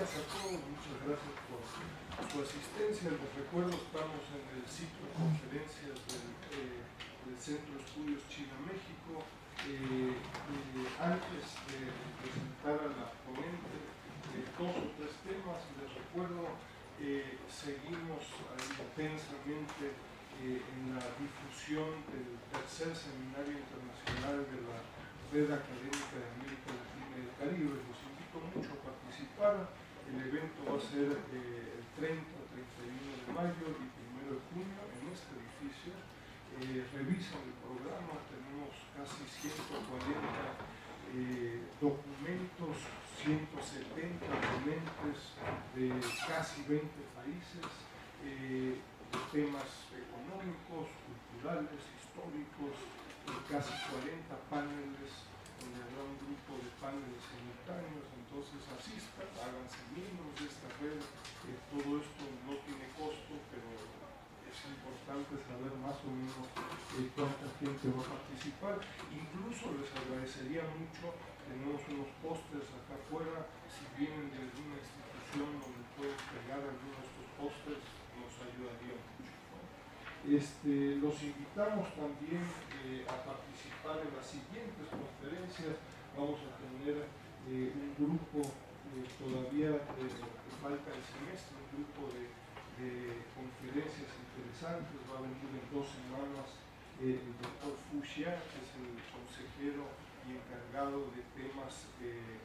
días a todos, muchas gracias por su asistencia. Les recuerdo, estamos en el ciclo de conferencias del Centro de Estudios China-México. Antes de presentar a la ponente dos o tres temas, les recuerdo, seguimos intensamente en la difusión del tercer seminario internacional de la Red Académica de América Latina y el Caribe. Los invito mucho a participar. El evento va a ser el 30, 31 de mayo y 1 de junio en este edificio. Revisan el programa, tenemos casi 140 documentos, 170 ponentes de casi 20 países, temas económicos, culturales, históricos, casi 40 paneles, donde habrá un grupo de paneles simultáneos. Entonces asistan, háganse miembros de esta red. Todo esto no tiene costo, pero es importante saber más o menos cuánta gente va a participar. Incluso les agradecería mucho, tenemos unos pósters acá afuera, si vienen de alguna institución donde pueden pegar algunos de estos pósters, nos ayudaría mucho, ¿no? Los invitamos también a participar en las siguientes conferencias. Vamos a tener un grupo todavía que falta el semestre, un grupo de conferencias interesantes. Va a venir en 2 semanas el doctor Fu Xia, que es el consejero y encargado de temas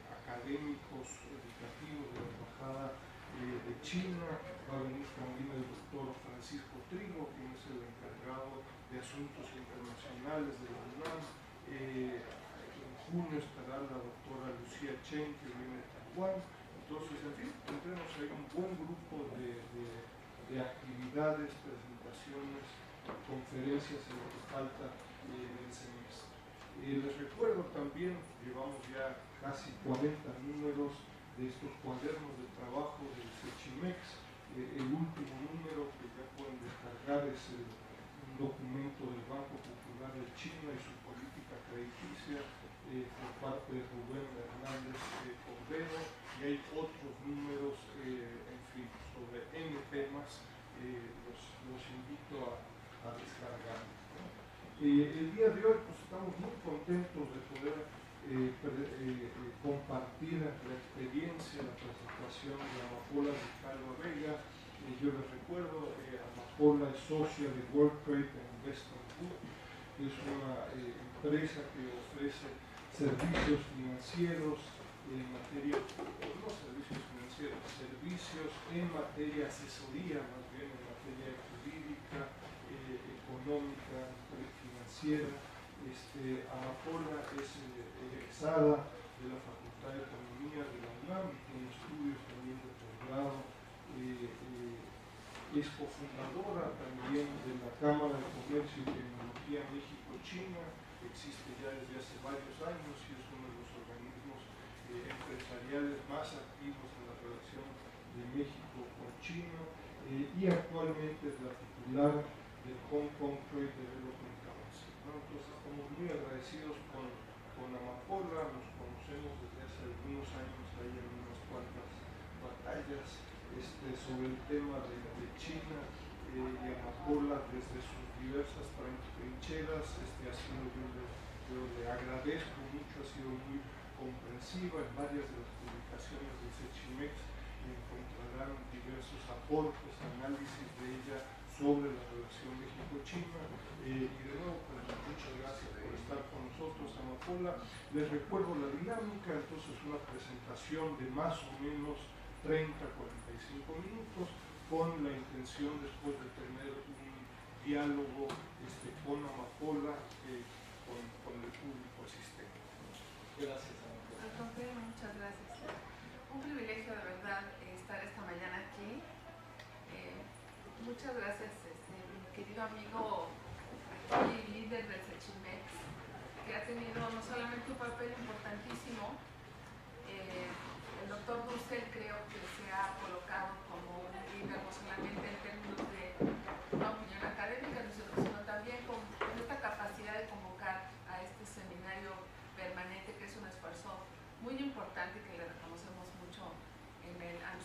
académicos, educativos de la Embajada de China. Va a venir también el doctor Francisco Trigo, quien es el encargado de asuntos internacionales de la UNAM. En junio estará la doctora Lucía Chen, que viene de Taiwán. Entonces, en fin, tendremos ahí un buen grupo de actividades, presentaciones, conferencias en lo que falta del semestre. Les recuerdo también, llevamos ya casi 40 números de estos cuadernos de trabajo del CECHIMEX. El último número que ya pueden descargar es un documento del Banco Popular de China y su política crediticia por parte de Rubén Hernández Cordero, y hay otros números, en fin, sobre N temas. Los invito a descargar, ¿no? El día de hoy pues, estamos muy contentos de poder compartir la experiencia, la presentación de Amapola de Calva Vega. Yo les recuerdo, Amapola es socia de World Trade Investment Group, que es una empresa que ofrece servicios financieros en materia, no servicios financieros, servicios en materia asesoría, más bien en materia jurídica, económica, financiera. Amapola es egresada de la Facultad de Economía de la UNAM y tiene estudios también de posgrado. Es cofundadora también de la Cámara de Comercio y Tecnología México-China. Existe ya desde hace varios años y es uno de los organismos empresariales más activos en la relación de México con China, y actualmente es la titular del Hong Kong Trade Development Council, ¿no? Entonces estamos muy agradecidos con Amapola, nos conocemos desde hace algunos años, hay algunas cuantas batallas sobre el tema de China, y Amapola desde sus diversas trincheras ha sido, yo le agradezco mucho, ha sido muy comprensiva. En varias de las publicaciones del CECHIMEX encontrarán diversos aportes, análisis de ella sobre la relación México-China. Y de nuevo, pues, muchas gracias por estar con nosotros, Amapola. Les recuerdo la dinámica, entonces una presentación de más o menos 30-45 minutos, con la intención después de tener un diálogo con Amapola, con el público asistente. Gracias, Amapola. Al contrario, muchas gracias. Un privilegio de verdad estar esta mañana aquí. Muchas gracias, mi querido amigo aquí, líder del CECHIMEX, que ha tenido no solamente un papel importantísimo. El doctor Dussel creo que se ha colocado como un líder no solamente en términos de una opinión académica, sino también con esta capacidad de convocar a este seminario permanente, que es un esfuerzo muy importante que le reconocemos mucho a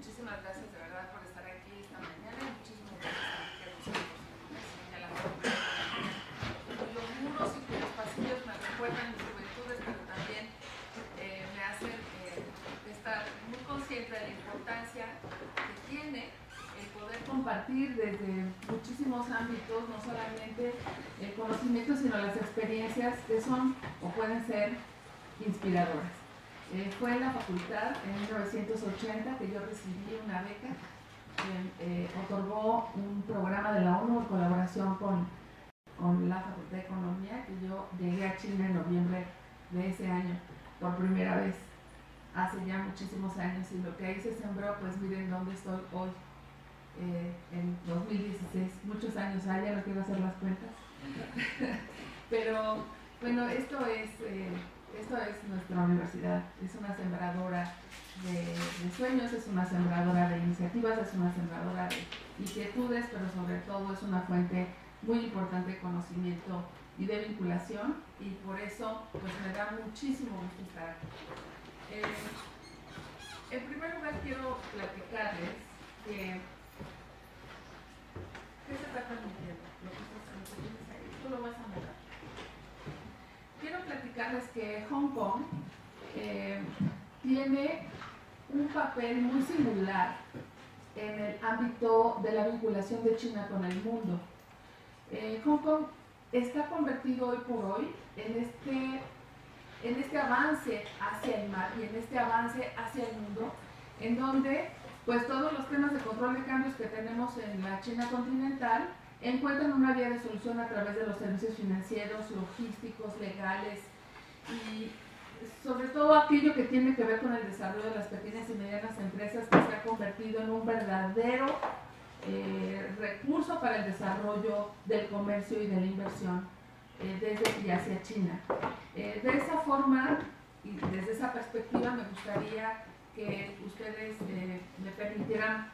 muchísimas gracias de verdad por estar aquí esta mañana y muchísimas gracias a Enrique Rosario por señalar cuyos muros y cuyos pasillos me recuerdan mis juventudes, pero también me hacen estar muy consciente de la importancia que tiene el poder compartir desde muchísimos ámbitos, no solamente el conocimiento, sino las experiencias que son o pueden ser inspiradoras. Fue en la facultad en 1980 que yo recibí una beca que otorgó un programa de la ONU en colaboración con la Facultad de Economía, que yo llegué a China en noviembre de ese año por primera vez, hace ya muchísimos años, y lo que ahí se sembró, pues miren dónde estoy hoy, en 2016, muchos años ya no quiero hacer las cuentas, pero bueno, esto es nuestra universidad, es una sembradora de sueños, es una sembradora de iniciativas, es una sembradora de inquietudes, pero sobre todo es una fuente muy importante de conocimiento y de vinculación, y por eso pues me da muchísimo gusto estar aquí. En primer lugar quiero platicarles que ¿qué se está transmitiendo? Lo que tienes ahí, tú lo vas a mover. Quiero platicarles que Hong Kong tiene un papel muy singular en el ámbito de la vinculación de China con el mundo. Hong Kong está convertido hoy por hoy en este avance hacia el mar y en este avance hacia el mundo, en donde pues todos los temas de control de cambios que tenemos en la China continental encuentran una vía de solución a través de los servicios financieros, logísticos, legales y sobre todo aquello que tiene que ver con el desarrollo de las pequeñas y medianas empresas, que se ha convertido en un verdadero recurso para el desarrollo del comercio y de la inversión desde y hacia China. De esa forma y desde esa perspectiva me gustaría que ustedes me permitieran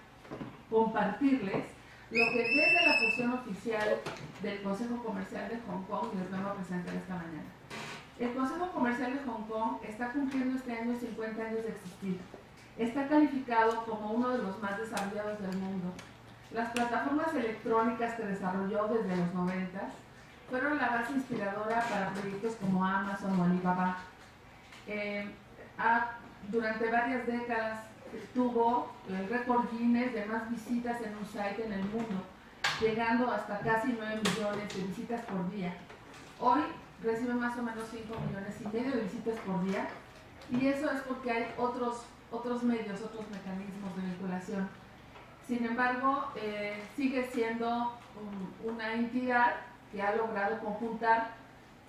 compartirles lo que desde la posición oficial del Consejo Comercial de Hong Kong les vengo a presentar esta mañana. El Consejo Comercial de Hong Kong está cumpliendo este año 50 años de existir. Está calificado como uno de los más desarrollados del mundo. Las plataformas electrónicas que desarrolló desde los 90 fueron la base inspiradora para proyectos como Amazon o Alibaba. Durante varias décadas tuvo el récord Guinness de más visitas en un site en el mundo, llegando hasta casi 9 millones de visitas por día. Hoy recibe más o menos 5,5 millones de visitas por día, y eso es porque hay otros medios, otros mecanismos de vinculación. Sin embargo, sigue siendo una entidad que ha logrado conjuntar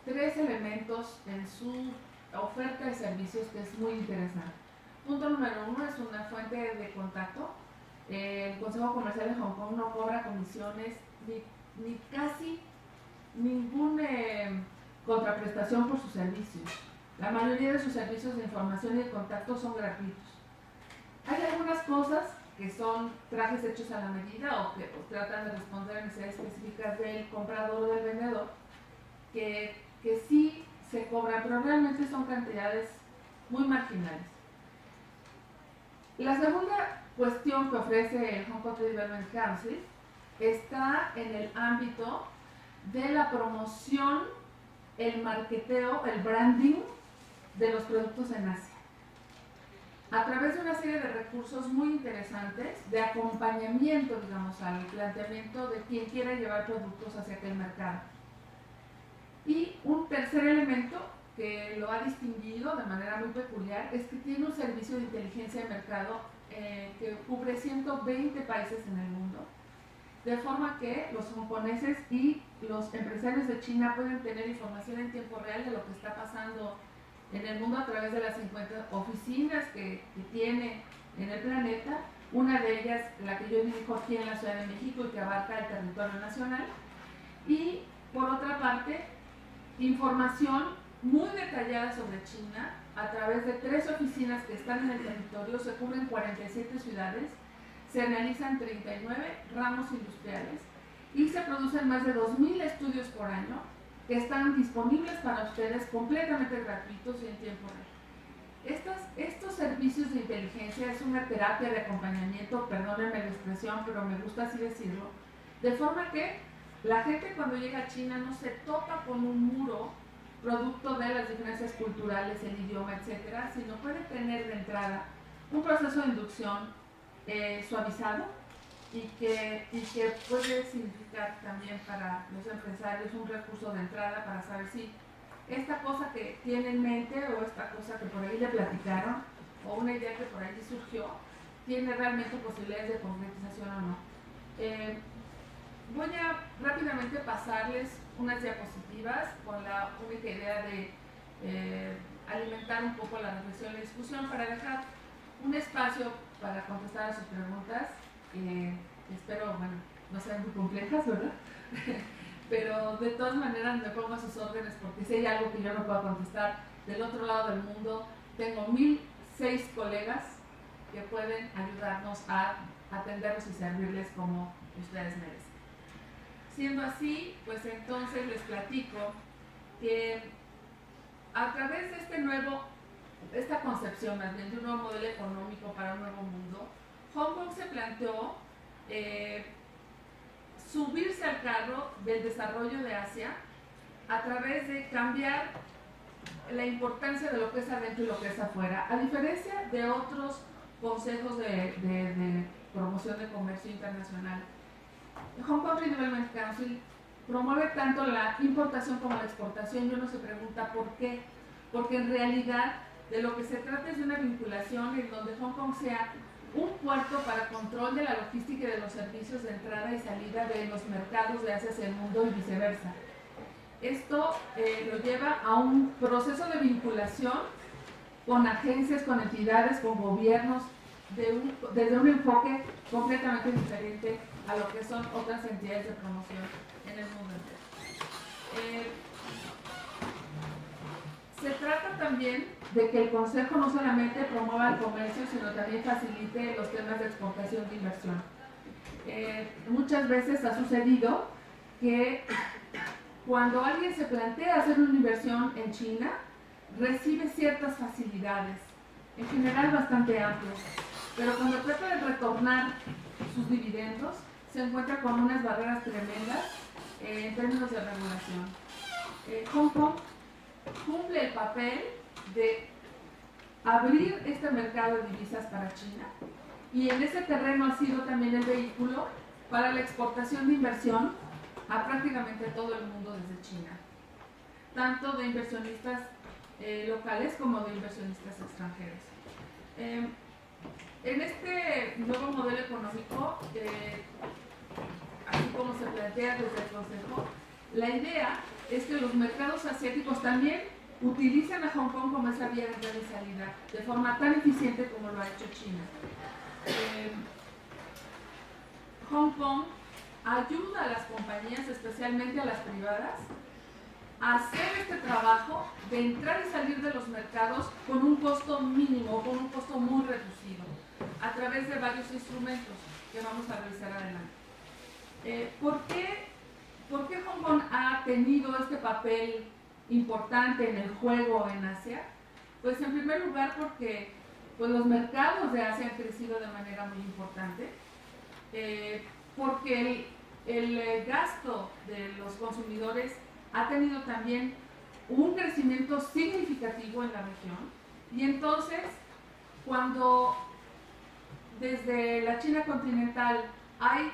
3 elementos en su oferta de servicios que es muy interesante. Punto número 1, es una fuente de contacto. El Consejo Comercial de Hong Kong no cobra comisiones ni casi ninguna contraprestación por sus servicios. La mayoría de sus servicios de información y de contacto son gratuitos. Hay algunas cosas que son trajes hechos a la medida o que tratan de responder a necesidades específicas del comprador o del vendedor, que sí se cobran, pero realmente son cantidades muy marginales. La segunda cuestión que ofrece el Hong Kong Development Council está en el ámbito de la promoción, el marketeo, el branding de los productos en Asia, a través de una serie de recursos muy interesantes de acompañamiento, digamos, al planteamiento de quien quiera llevar productos hacia aquel mercado. Y un tercer elemento que lo ha distinguido de manera muy peculiar es que tiene un servicio de inteligencia de mercado que cubre 120 países en el mundo, de forma que los hongkoneses y los empresarios de China pueden tener información en tiempo real de lo que está pasando en el mundo a través de las 50 oficinas que tiene en el planeta, una de ellas la que yo dirijo aquí en la Ciudad de México y que abarca el territorio nacional, y por otra parte información muy detallada sobre China a través de 3 oficinas que están en el territorio, se cubren 47 ciudades, se analizan 39 ramos industriales y se producen más de 2,000 estudios por año que están disponibles para ustedes completamente gratuitos y en tiempo real. Estos servicios de inteligencia es una terapia de acompañamiento, perdónenme la expresión, pero me gusta así decirlo, de forma que la gente cuando llega a China no se topa con un muro producto de las diferencias culturales, el idioma, etcétera, sino puede tener de entrada un proceso de inducción suavizado y que puede significar también para los empresarios un recurso de entrada para saber si esta cosa que tiene en mente o esta cosa que por ahí le platicaron o una idea que por ahí surgió tiene realmente posibilidades de concretización o no. Voy a rápidamente pasarles unas diapositivas con la única idea de alimentar un poco la reflexión y la discusión para dejar un espacio para contestar a sus preguntas. Espero, bueno, no sean muy complejas, ¿verdad? Pero de todas maneras me pongo a sus órdenes porque si hay algo que yo no puedo contestar del otro lado del mundo, tengo 1006 colegas que pueden ayudarnos a atenderlos y servirles como ustedes merecen. Siendo así, pues entonces les platico que a través de esta concepción más bien de un nuevo modelo económico para un nuevo mundo, Hong Kong se planteó subirse al carro del desarrollo de Asia a través de cambiar la importancia de lo que es adentro y lo que es afuera, a diferencia de otros consejos de promoción de comercio internacional. Hong Kong Free Development Council promueve tanto la importación como la exportación y uno se pregunta por qué, porque en realidad de lo que se trata es de una vinculación en donde Hong Kong sea un puerto para control de la logística y de los servicios de entrada y salida de los mercados de Asia hacia el mundo y viceversa. Esto lo lleva a un proceso de vinculación con agencias, con entidades, con gobiernos, desde un enfoque completamente diferente a lo que son otras entidades de promoción en el mundo entero. Se trata también de que el Consejo no solamente promueva el comercio, sino también facilite los temas de exportación de inversión. Muchas veces ha sucedido que cuando alguien se plantea hacer una inversión en China, recibe ciertas facilidades, en general bastante amplias, pero cuando trata de retornar sus dividendos, se encuentra con unas barreras tremendas en términos de regulación. Hong Kong cumple el papel de abrir este mercado de divisas para China y en ese terreno ha sido también el vehículo para la exportación de inversión a prácticamente todo el mundo desde China, tanto de inversionistas locales como de inversionistas extranjeros. En este nuevo modelo económico, así como se plantea desde el Consejo, la idea es que los mercados asiáticos también utilizan a Hong Kong como esa vía de entrada y salida, de forma tan eficiente como lo ha hecho China. Hong Kong ayuda a las compañías, especialmente a las privadas, a hacer este trabajo de entrar y salir de los mercados con un costo mínimo, con un costo muy reducido, a través de varios instrumentos que vamos a revisar adelante. ¿Por qué Hong Kong ha tenido este papel importante en el juego en Asia? Pues en primer lugar porque pues, los mercados de Asia han crecido de manera muy importante, porque el gasto de los consumidores ha tenido también un crecimiento significativo en la región y entonces cuando desde la China continental hay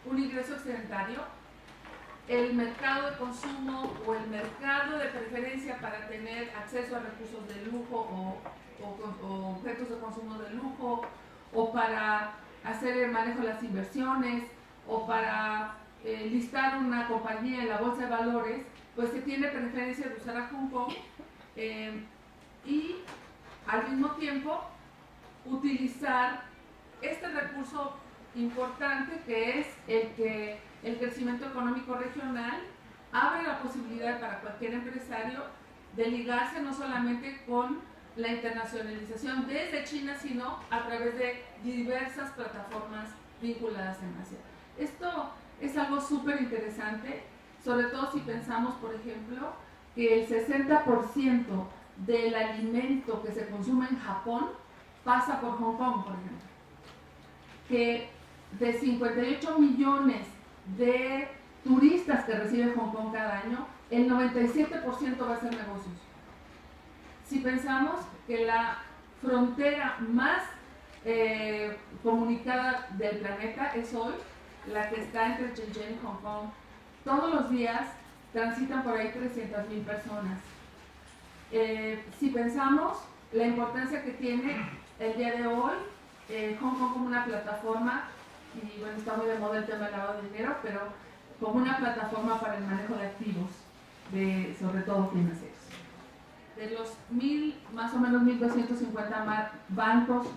un ingreso excedentario, el mercado de consumo o el mercado de preferencia para tener acceso a recursos de lujo o objetos de consumo de lujo o para hacer el manejo de las inversiones o para listar una compañía en la bolsa de valores, pues se tiene preferencia de usar a Hong Kong y al mismo tiempo utilizar este recurso importante que es el que el crecimiento económico regional abre la posibilidad para cualquier empresario de ligarse no solamente con la internacionalización desde China, sino a través de diversas plataformas vinculadas en Asia. Esto es algo súper interesante, sobre todo si pensamos, por ejemplo, que el 60% del alimento que se consume en Japón pasa por Hong Kong, por ejemplo. Que de 58 millones de turistas que recibe Hong Kong cada año, el 97% va a ser negocios. Si pensamos que la frontera más comunicada del planeta es hoy la que está entre Shenzhen y Hong Kong, todos los días transitan por ahí 300,000 personas. Si pensamos la importancia que tiene el día de hoy Hong Kong como una plataforma, y bueno, está muy de moda el tema del lavado de dinero, pero como una plataforma para el manejo de activos, sobre todo financieros. De los más o menos 1.250 bancos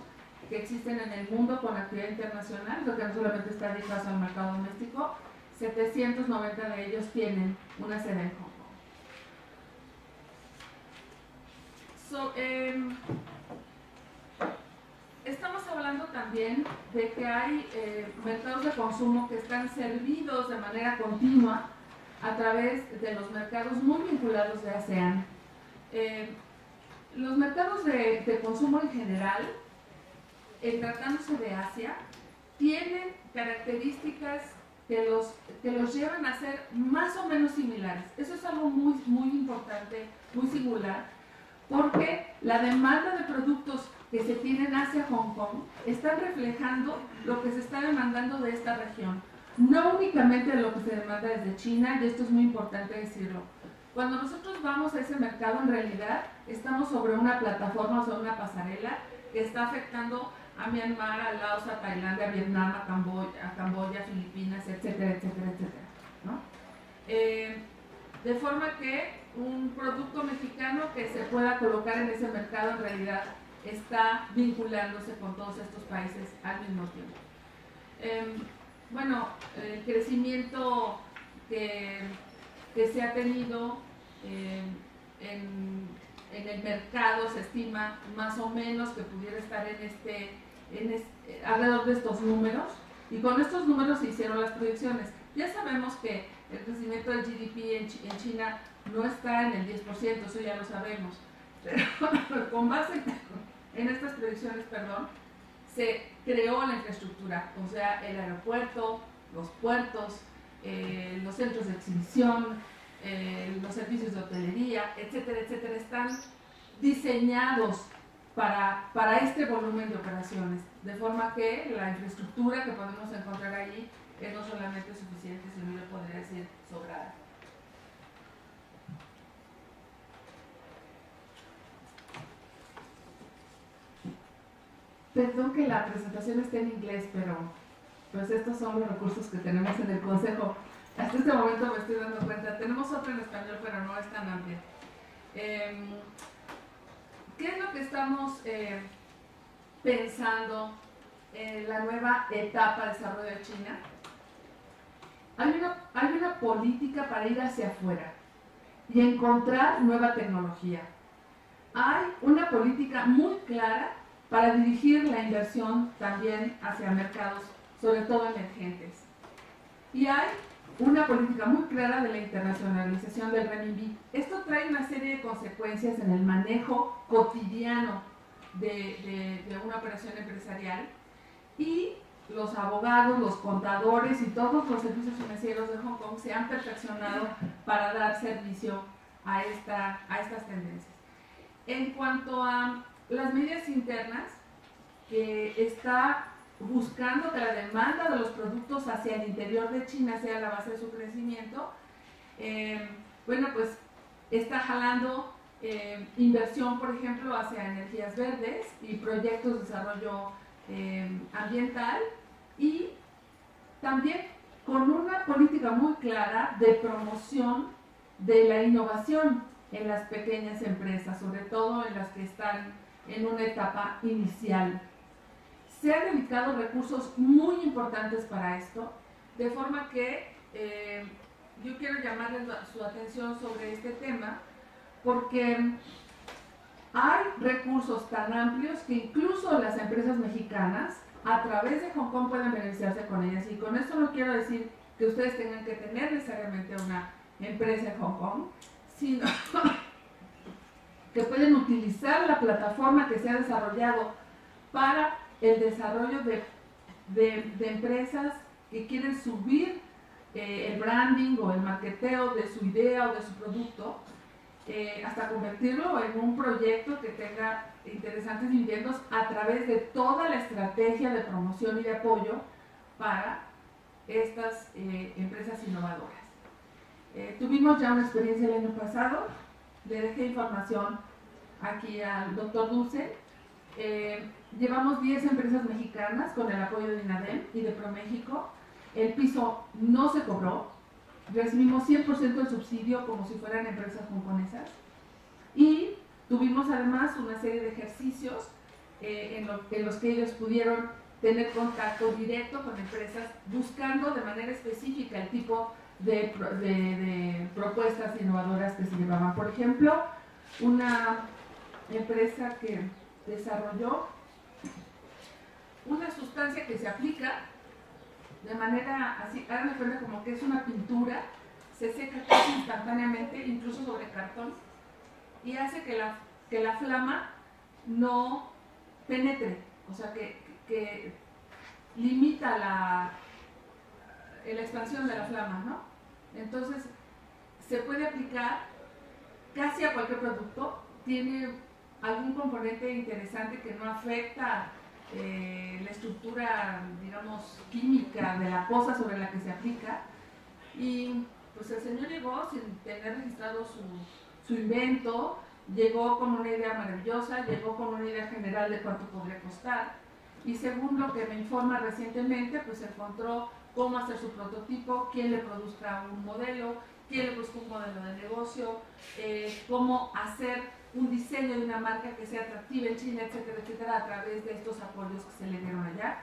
que existen en el mundo con actividad internacional, lo que no solamente está dedicado al mercado doméstico, 790 de ellos tienen una sede en Hong Kong. Estamos hablando también de que hay mercados de consumo que están servidos de manera continua a través de los mercados muy vinculados de ASEAN. Los mercados de consumo en general, tratándose de Asia, tienen características que los llevan a ser más o menos similares. Eso es algo muy, muy importante, muy singular, porque la demanda de productos que se tienen hacia Hong Kong están reflejando lo que se está demandando de esta región, no únicamente lo que se demanda desde China, y esto es muy importante decirlo. Cuando nosotros vamos a ese mercado, en realidad estamos sobre una plataforma, sobre una pasarela que está afectando a Myanmar, a Laos, a Tailandia, a Vietnam, a Camboya, a Filipinas, etcétera, etcétera, etcétera, ¿no? De forma que un producto mexicano que se pueda colocar en ese mercado en realidad está vinculándose con todos estos países al mismo tiempo. Bueno, el crecimiento que se ha tenido en el mercado se estima más o menos que pudiera estar alrededor de estos números, y con estos números se hicieron las proyecciones. Ya sabemos que el crecimiento del GDP en China no está en el 10%, eso ya lo sabemos, pero con base en estas proyecciones, se creó la infraestructura, o sea, el aeropuerto, los puertos, los centros de exhibición, los servicios de hotelería, etcétera, etcétera, están diseñados para este volumen de operaciones, de forma que la infraestructura que podemos encontrar allí es no solamente suficiente, sino yo podría decir sobrada. Perdón que la presentación esté en inglés, pero pues estos son los recursos que tenemos en el Consejo. Hasta este momento me estoy dando cuenta. Tenemos otro en español, pero no es tan amplia. ¿Qué es lo que estamos pensando en la nueva etapa de desarrollo de China? Hay una política para ir hacia afuera y encontrar nueva tecnología. Hay una política muy clara para dirigir la inversión también hacia mercados, sobre todo emergentes. Y hay una política muy clara de la internacionalización del renminbi. Esto trae una serie de consecuencias en el manejo cotidiano de una operación empresarial, y los abogados, los contadores y todos los servicios financieros de Hong Kong se han perfeccionado para dar servicio a estas tendencias. En cuanto a las medidas internas, que está buscando que la demanda de los productos hacia el interior de China sea la base de su crecimiento, bueno, pues está jalando inversión, por ejemplo, hacia energías verdes y proyectos de desarrollo ambiental, y también con una política muy clara de promoción de la innovación en las pequeñas empresas, sobre todo en las que están en una etapa inicial. Se han dedicado recursos muy importantes para esto, de forma que yo quiero llamarles su atención sobre este tema, porque hay recursos tan amplios que incluso las empresas mexicanas a través de Hong Kong pueden beneficiarse con ellas. Y con esto no quiero decir que ustedes tengan que tener necesariamente una empresa en Hong Kong, sino que pueden utilizar la plataforma que se ha desarrollado para el desarrollo de empresas que quieren subir el branding o el marketeo de su idea o de su producto, hasta convertirlo en un proyecto que tenga interesantes dividendos a través de toda la estrategia de promoción y de apoyo para estas empresas innovadoras. Tuvimos ya una experiencia el año pasado, le dejé información aquí al doctor Dulce. Llevamos 10 empresas mexicanas con el apoyo de INADEM y de ProMéxico. El piso no se cobró, recibimos 100% del subsidio como si fueran empresas hongkonesas y tuvimos además una serie de ejercicios en los que ellos pudieron tener contacto directo con empresas buscando de manera específica el tipo de propuestas innovadoras que se llevaban. Por ejemplo, una empresa que desarrolló una sustancia que se aplica de manera así, hagan de cuenta como que es una pintura, se seca casi instantáneamente, incluso sobre cartón, y hace que la flama no penetre, o sea que limita la expansión de la flama, ¿no? Entonces, se puede aplicar casi a cualquier producto, tiene algún componente interesante que no afecta la estructura, digamos, química de la cosa sobre la que se aplica. Y pues el señor llegó sin tener registrado su invento, llegó con una idea maravillosa, llegó con una idea general de cuánto podría costar, y según lo que me informa recientemente, pues encontró cómo hacer su prototipo, quién le produzca un modelo, quién le produzca un modelo de negocio, cómo hacer un diseño de una marca que sea atractiva en China, etcétera, etcétera, a través de estos apoyos que se le dieron allá,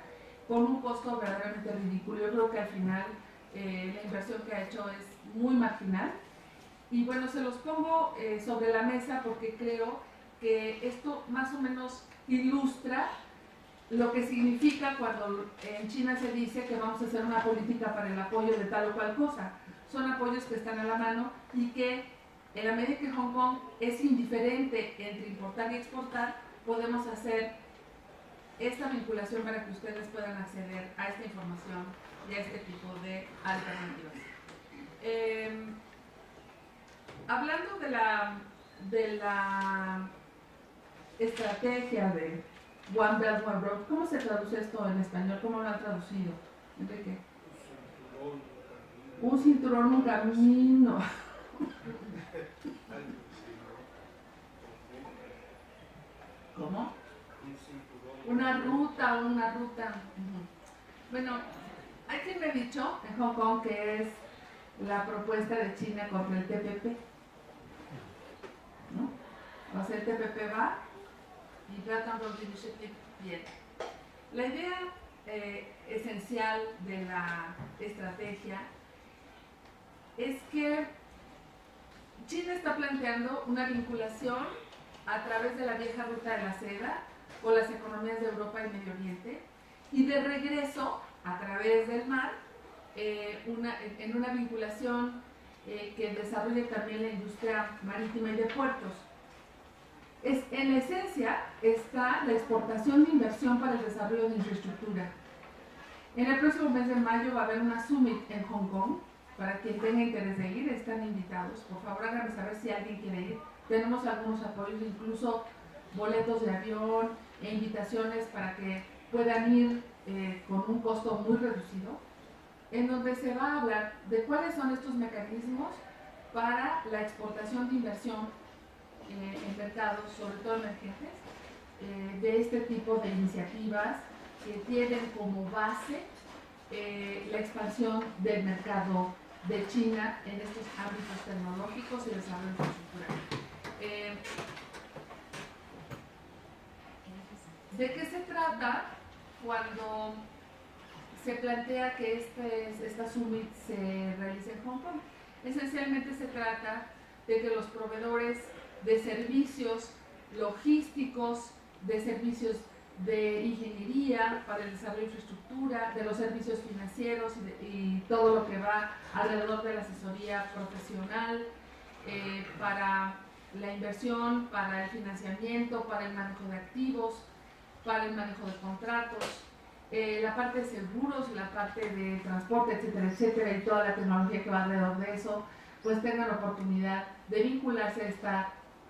con un costo verdaderamente ridículo. Yo creo que al final la inversión que ha hecho es muy marginal. Y bueno, se los pongo sobre la mesa porque creo que esto más o menos ilustra lo que significa cuando en China se dice que vamos a hacer una política para el apoyo de tal o cual cosa. Son apoyos que están a la mano y que en la medida que Hong Kong es indiferente entre importar y exportar, podemos hacer esta vinculación para que ustedes puedan acceder a esta información y a este tipo de alternativas. Hablando de la estrategia de One Belt, One Road, ¿cómo se traduce esto en español? ¿Cómo lo han traducido, Enrique? Un cinturón, un camino. ¿Cómo? Una ruta. Bueno, hay quien me ha dicho en Hong Kong que es la propuesta de China contra el TPP, ¿no? O sea, el TPP va y Belt and Road Initiative viene. La idea esencial de la estrategia es que China está planteando una vinculación a través de la vieja ruta de la seda con las economías de Europa y Medio Oriente y de regreso a través del mar en una vinculación que desarrolle también la industria marítima y de puertos. En la esencia está la exportación de inversión para el desarrollo de infraestructura. En el próximo mes de mayo va a haber una summit en Hong Kong. Para quien tenga interés de ir, están invitados. Por favor, háganme saber si alguien quiere ir. Tenemos algunos apoyos, incluso boletos de avión e invitaciones para que puedan ir con un costo muy reducido, en donde se va a hablar de cuáles son estos mecanismos para la exportación de inversión en mercados, sobre todo emergentes, de este tipo de iniciativas que tienen como base la expansión del mercado de China en estos ámbitos tecnológicos y desarrollo infraestructural. ¿De qué se trata cuando se plantea que esta summit se realice en Hong Kong? Esencialmente se trata de que los proveedores de servicios logísticos, de servicios de ingeniería para el desarrollo de infraestructura, de los servicios financieros y todo lo que va alrededor de la asesoría profesional para la inversión, para el financiamiento, para el manejo de activos, para el manejo de contratos, la parte de seguros, la parte de transporte, etcétera, etcétera, y toda la tecnología que va alrededor de eso, pues tengan la oportunidad de vincularse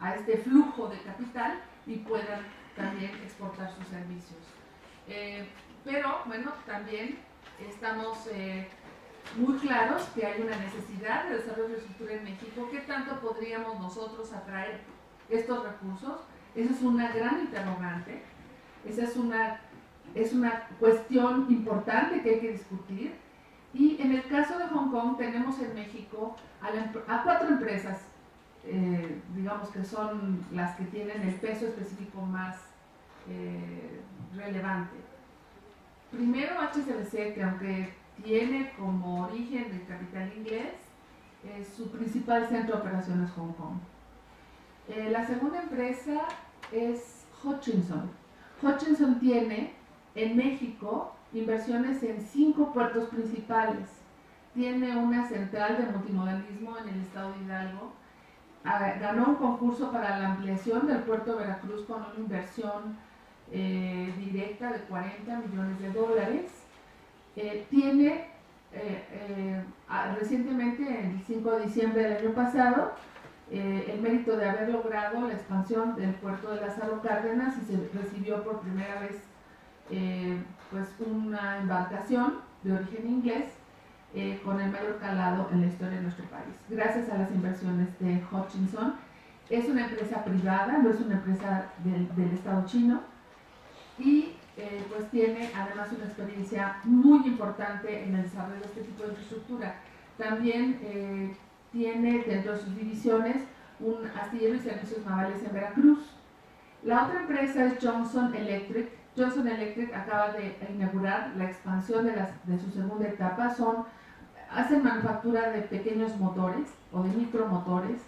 a este flujo de capital y puedan también exportar sus servicios. Pero bueno, también estamos muy claros que hay una necesidad de desarrollo de infraestructura en México. ¿Qué tanto podríamos nosotros atraer estos recursos? Esa es una gran interrogante, esa es una cuestión importante que hay que discutir. Y en el caso de Hong Kong tenemos en México a 4 empresas, digamos que son las que tienen el peso específico más relevante. Primero HSBC, que aunque tiene como origen el capital inglés, su principal centro de operaciones es Hong Kong. La segunda empresa es Hutchison. Hutchison tiene en México inversiones en 5 puertos principales. Tiene una central de multimodalismo en el estado de Hidalgo. Ganó un concurso para la ampliación del puerto de Veracruz con una inversión directa de $40 millones. Tiene recientemente, el 5 de diciembre del año pasado, el mérito de haber logrado la expansión del puerto de Lázaro Cárdenas y se recibió por primera vez pues una embarcación de origen inglés con el mayor calado en la historia de nuestro país, gracias a las inversiones de Hutchison. Es una empresa privada, no es una empresa del Estado chino, y pues tiene además una experiencia muy importante en el desarrollo de este tipo de infraestructura. También tiene dentro de sus divisiones un astillero y servicios navales en Veracruz. La otra empresa es Johnson Electric. Johnson Electric acaba de inaugurar la expansión de su segunda etapa. Hacen manufactura de pequeños motores o de micromotores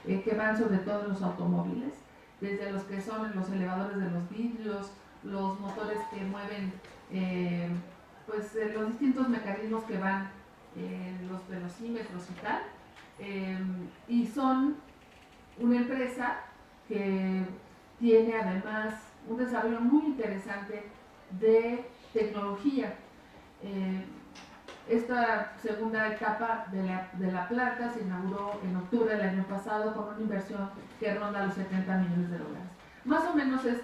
que van sobre todo en los automóviles, desde los que son los elevadores de los vidrios, los motores que mueven pues los distintos mecanismos que van los velocímetros y tal, y son una empresa que tiene además un desarrollo muy interesante de tecnología. Esta segunda etapa de la planta se inauguró en octubre del año pasado con una inversión que ronda los $70 millones. Más o menos es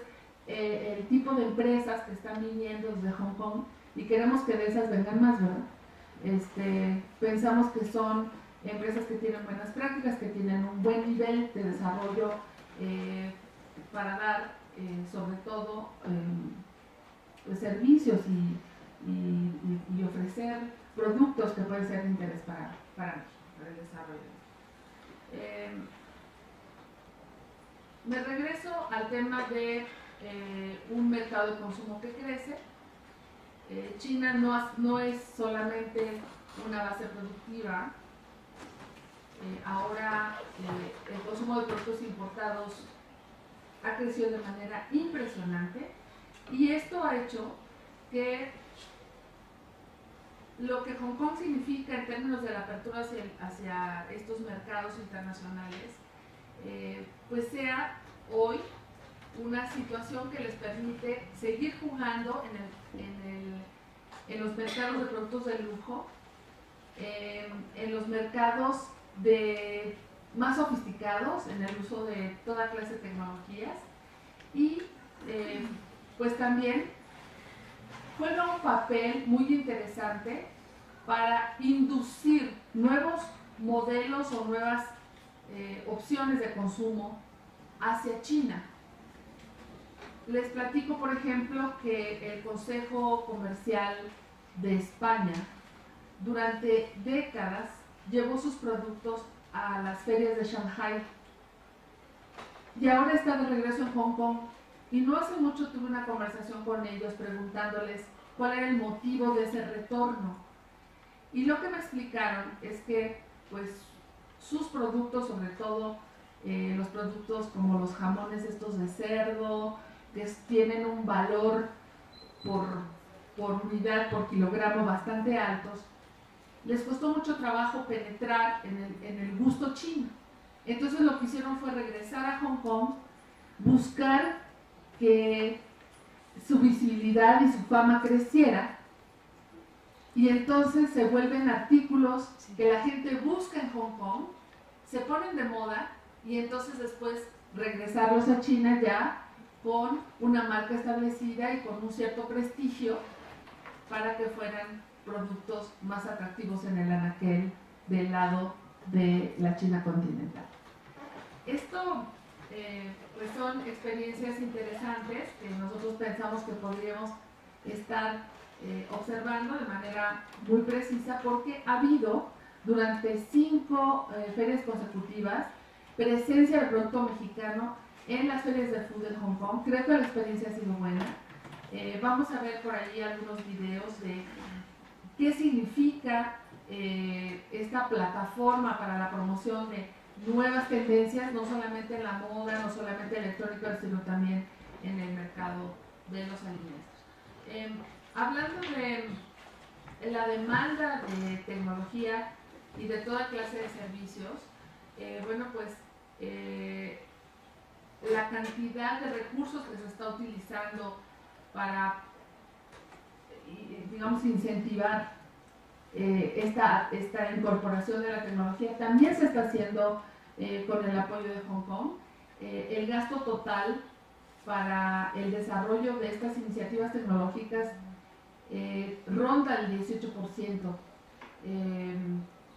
el tipo de empresas que están viniendo desde Hong Kong, y queremos que de esas vengan más, ¿verdad? Pensamos que son empresas que tienen buenas prácticas, que tienen un buen nivel de desarrollo para dar sobre todo pues, servicios y ofrecer productos que pueden ser de interés para el desarrollo. Me regreso al tema de un mercado de consumo que crece. China no es solamente una base productiva. Ahora el consumo de productos importados ha crecido de manera impresionante, y esto ha hecho que lo que Hong Kong significa en términos de la apertura hacia estos mercados internacionales pues sea hoy una situación que les permite seguir jugando en los mercados de productos de lujo, en los mercados más sofisticados, en el uso de toda clase de tecnologías, y pues también juega un papel muy interesante para inducir nuevos modelos o nuevas opciones de consumo hacia China. Les platico, por ejemplo, que el Consejo Comercial de España durante décadas llevó sus productos a las ferias de Shanghai, y ahora está de regreso en Hong Kong, y no hace mucho tuve una conversación con ellos preguntándoles cuál era el motivo de ese retorno, y lo que me explicaron es que pues sus productos, sobre todo los productos como los jamones estos de cerdo, que tienen un valor por unidad, por kilogramo bastante altos, les costó mucho trabajo penetrar en el gusto chino. Entonces lo que hicieron fue regresar a Hong Kong, buscar que su visibilidad y su fama creciera, y entonces se vuelven artículos que la gente busca en Hong Kong, se ponen de moda, y entonces después regresarlos a China ya con una marca establecida y con un cierto prestigio para que fueran productos más atractivos en el anaquel del lado de la China continental. Esto pues son experiencias interesantes que nosotros pensamos que podríamos estar observando de manera muy precisa, porque ha habido durante 5 ferias consecutivas presencia del producto mexicano en las ferias de food en Hong Kong. Creo que la experiencia ha sido buena. Vamos a ver por ahí algunos videos de qué significa esta plataforma para la promoción de nuevas tendencias, no solamente en la moda, no solamente electrónica, sino también en el mercado de los alimentos. Hablando de la demanda de tecnología y de toda clase de servicios, bueno, pues la cantidad de recursos que se está utilizando para, digamos, incentivar esta incorporación de la tecnología también se está haciendo con el apoyo de Hong Kong. El gasto total para el desarrollo de estas iniciativas tecnológicas ronda el 18%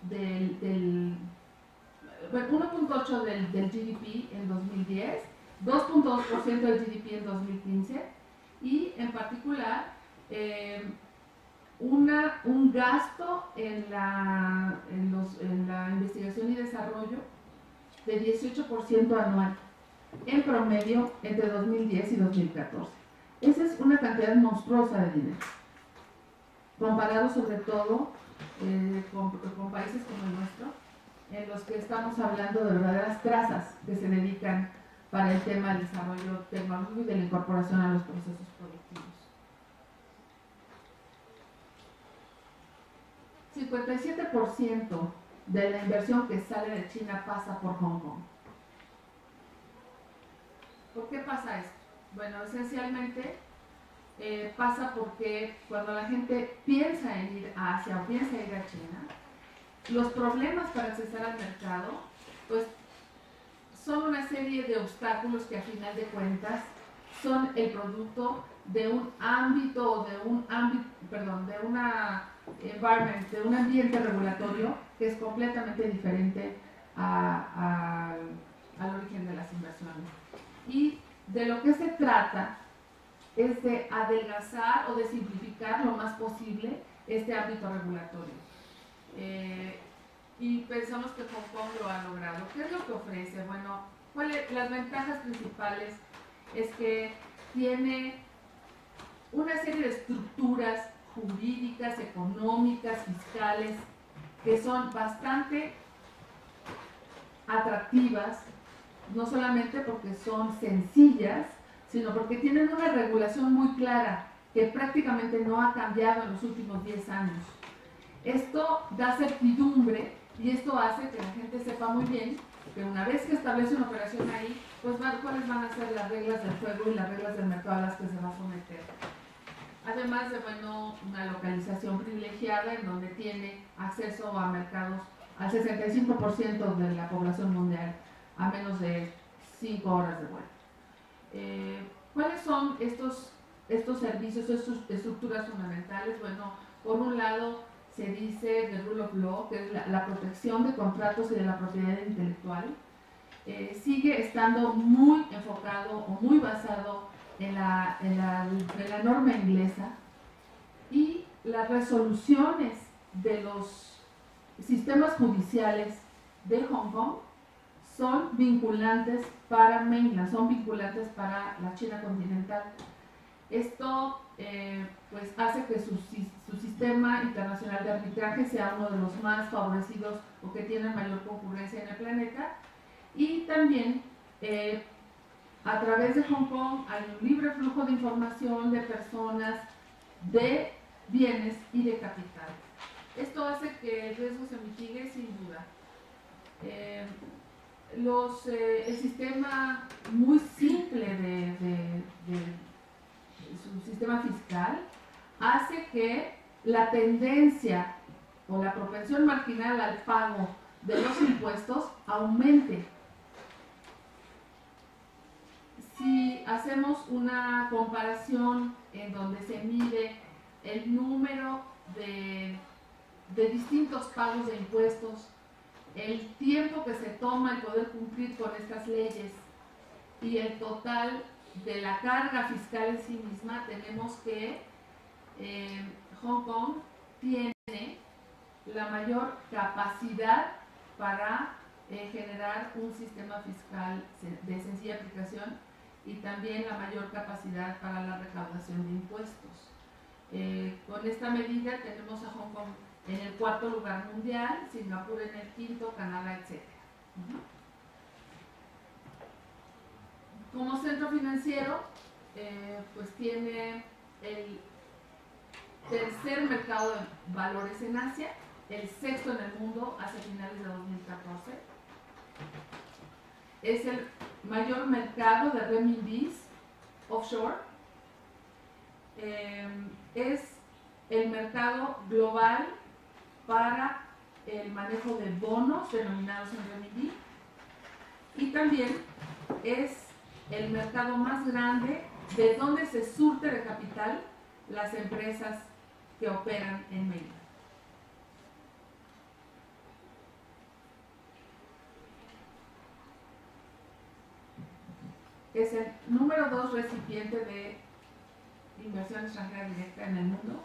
del 1.8% del GDP en 2010, 2.2% del GDP en 2015, y en particular un gasto en la investigación y desarrollo de 18% anual en promedio entre 2010 y 2014. Esa es una cantidad monstruosa de dinero, comparado sobre todo con países como el nuestro, en los que estamos hablando de verdaderas trazas que se dedican para el tema del desarrollo tecnológico y de la incorporación a los procesos productivos. 57% de la inversión que sale de China pasa por Hong Kong. ¿Por qué pasa esto? Bueno, esencialmente pasa porque cuando la gente piensa en ir a Asia o piensa en ir a China, los problemas para acceder al mercado, pues, son una serie de obstáculos que a final de cuentas son el producto de un ámbito, de un ambiente regulatorio que es completamente diferente al origen de las inversiones. Y de lo que se trata es de adelgazar o de simplificar lo más posible este ámbito regulatorio. Y pensamos que Hong Kong lo ha logrado. ¿Qué es lo que ofrece? Bueno, las ventajas principales es que tiene una serie de estructuras jurídicas, económicas, fiscales, que son bastante atractivas, no solamente porque son sencillas, sino porque tienen una regulación muy clara que prácticamente no ha cambiado en los últimos 10 años. Esto da certidumbre y esto hace que la gente sepa muy bien que una vez que establece una operación ahí, pues cuáles van a ser las reglas del juego y las reglas del mercado a las que se va a someter. Además de, bueno, una localización privilegiada en donde tiene acceso a mercados al 65% de la población mundial a menos de 5 horas de vuelo. ¿Cuáles son estos servicios, estas estructuras fundamentales? Bueno, por un lado se dice the rule of law, que es la protección de contratos y de la propiedad intelectual. Sigue estando muy enfocado o muy basado en la norma inglesa, y las resoluciones de los sistemas judiciales de Hong Kong son vinculantes para Mainland, son vinculantes para la China continental. Esto pues hace que su sistema internacional de arbitraje sea uno de los más favorecidos o que tiene mayor concurrencia en el planeta, y también a través de Hong Kong hay un libre flujo de información de personas, de bienes y de capital. Esto hace que el riesgo se mitigue sin duda. el sistema muy simple de su sistema fiscal hace que la tendencia o la propensión marginal al pago de los impuestos aumente. Si hacemos una comparación en donde se mide el número de distintos pagos de impuestos, el tiempo que se toma el poder cumplir con estas leyes y el total de la carga fiscal en sí misma, tenemos que Hong Kong tiene la mayor capacidad para generar un sistema fiscal de sencilla aplicación y también la mayor capacidad para la recaudación de impuestos. Con esta medida tenemos a Hong Kong en el 4º lugar mundial, Singapur en el 5º, Canadá, etc. Como centro financiero, pues tiene el tercer mercado de valores en Asia, el 6º en el mundo hacia finales de 2014. Es el mayor mercado de renminbis offshore. Es el mercado global para el manejo de bonos denominados en renminbi y también es el mercado más grande de donde se surte de capital las empresas que operan en México. Es el número 2 recipiente de inversión extranjera directa en el mundo.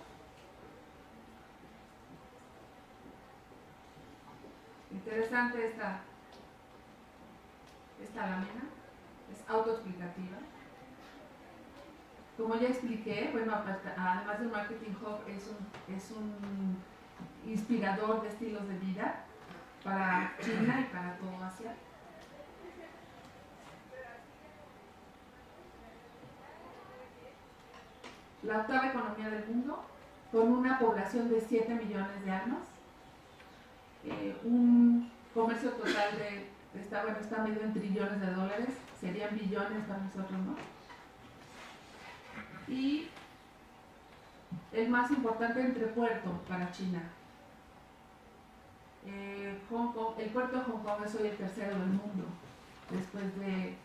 Interesante esta lámina, es autoexplicativa. Como ya expliqué, bueno, además del Marketing Hub, es un inspirador de estilos de vida para China y para todo Asia. La 8ª economía del mundo, con una población de 7 millones de almas, un comercio total está medio en trillones de dólares, serían billones para nosotros, ¿no? Y el más importante entrepuerto para China. Hong Kong, el puerto de Hong Kong es hoy el tercero del mundo, después de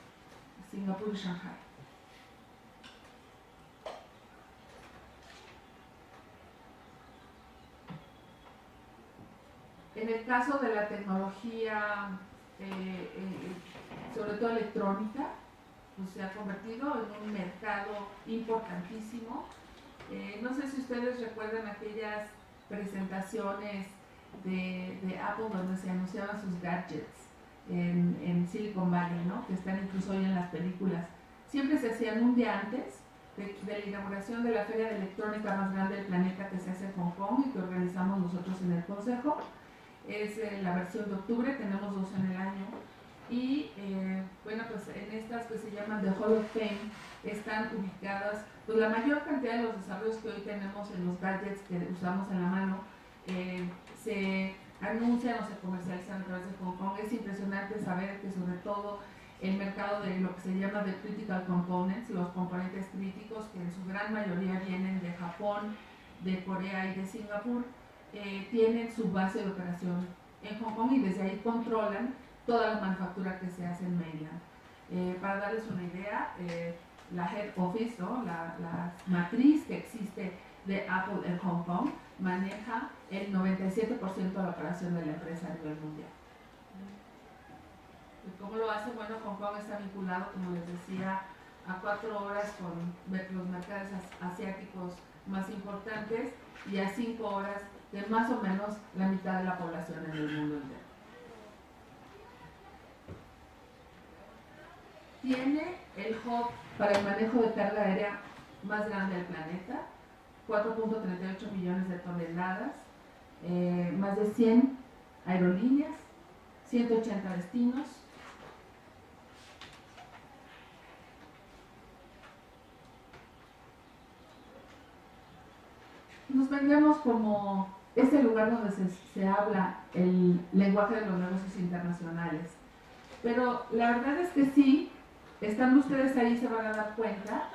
Singapur y Shanghai. En el caso de la tecnología, sobre todo electrónica, pues se ha convertido en un mercado importantísimo. No sé si ustedes recuerdan aquellas presentaciones de Apple donde se anunciaban sus gadgets en Silicon Valley, ¿no? Que están incluso hoy en las películas. Siempre se hacían un día antes de la inauguración de la feria de electrónica más grande del planeta que se hace en Hong Kong y que organizamos nosotros en el Consejo. Es la versión de octubre, tenemos 2 en el año. Y bueno, pues en estas que se llaman The Hall of Fame están ubicadas pues la mayor cantidad de los desarrollos que hoy tenemos en los gadgets que usamos en la mano, se anuncian o se comercializan a través de Hong Kong. Es impresionante saber que sobre todo el mercado de lo que se llama de critical components, los componentes críticos, que en su gran mayoría vienen de Japón, de Corea y de Singapur, tienen su base de operación en Hong Kong y desde ahí controlan toda la manufactura que se hace en mainland. Para darles una idea, la head office, ¿no? la matriz que existe de Apple en Hong Kong maneja el 97% de la operación de la empresa a nivel mundial. ¿Y cómo lo hace? Bueno, Hong Kong está vinculado, como les decía, a 4 horas con los mercados asiáticos más importantes y a 5 horas de más o menos la mitad de la población en el mundo entero. Tiene el hub para el manejo de carga aérea más grande del planeta, 4.38 millones de toneladas, más de 100 aerolíneas, 180 destinos. Nos vendemos como este lugar donde se habla el lenguaje de los negocios internacionales. Pero la verdad es que sí, estando ustedes ahí se van a dar cuenta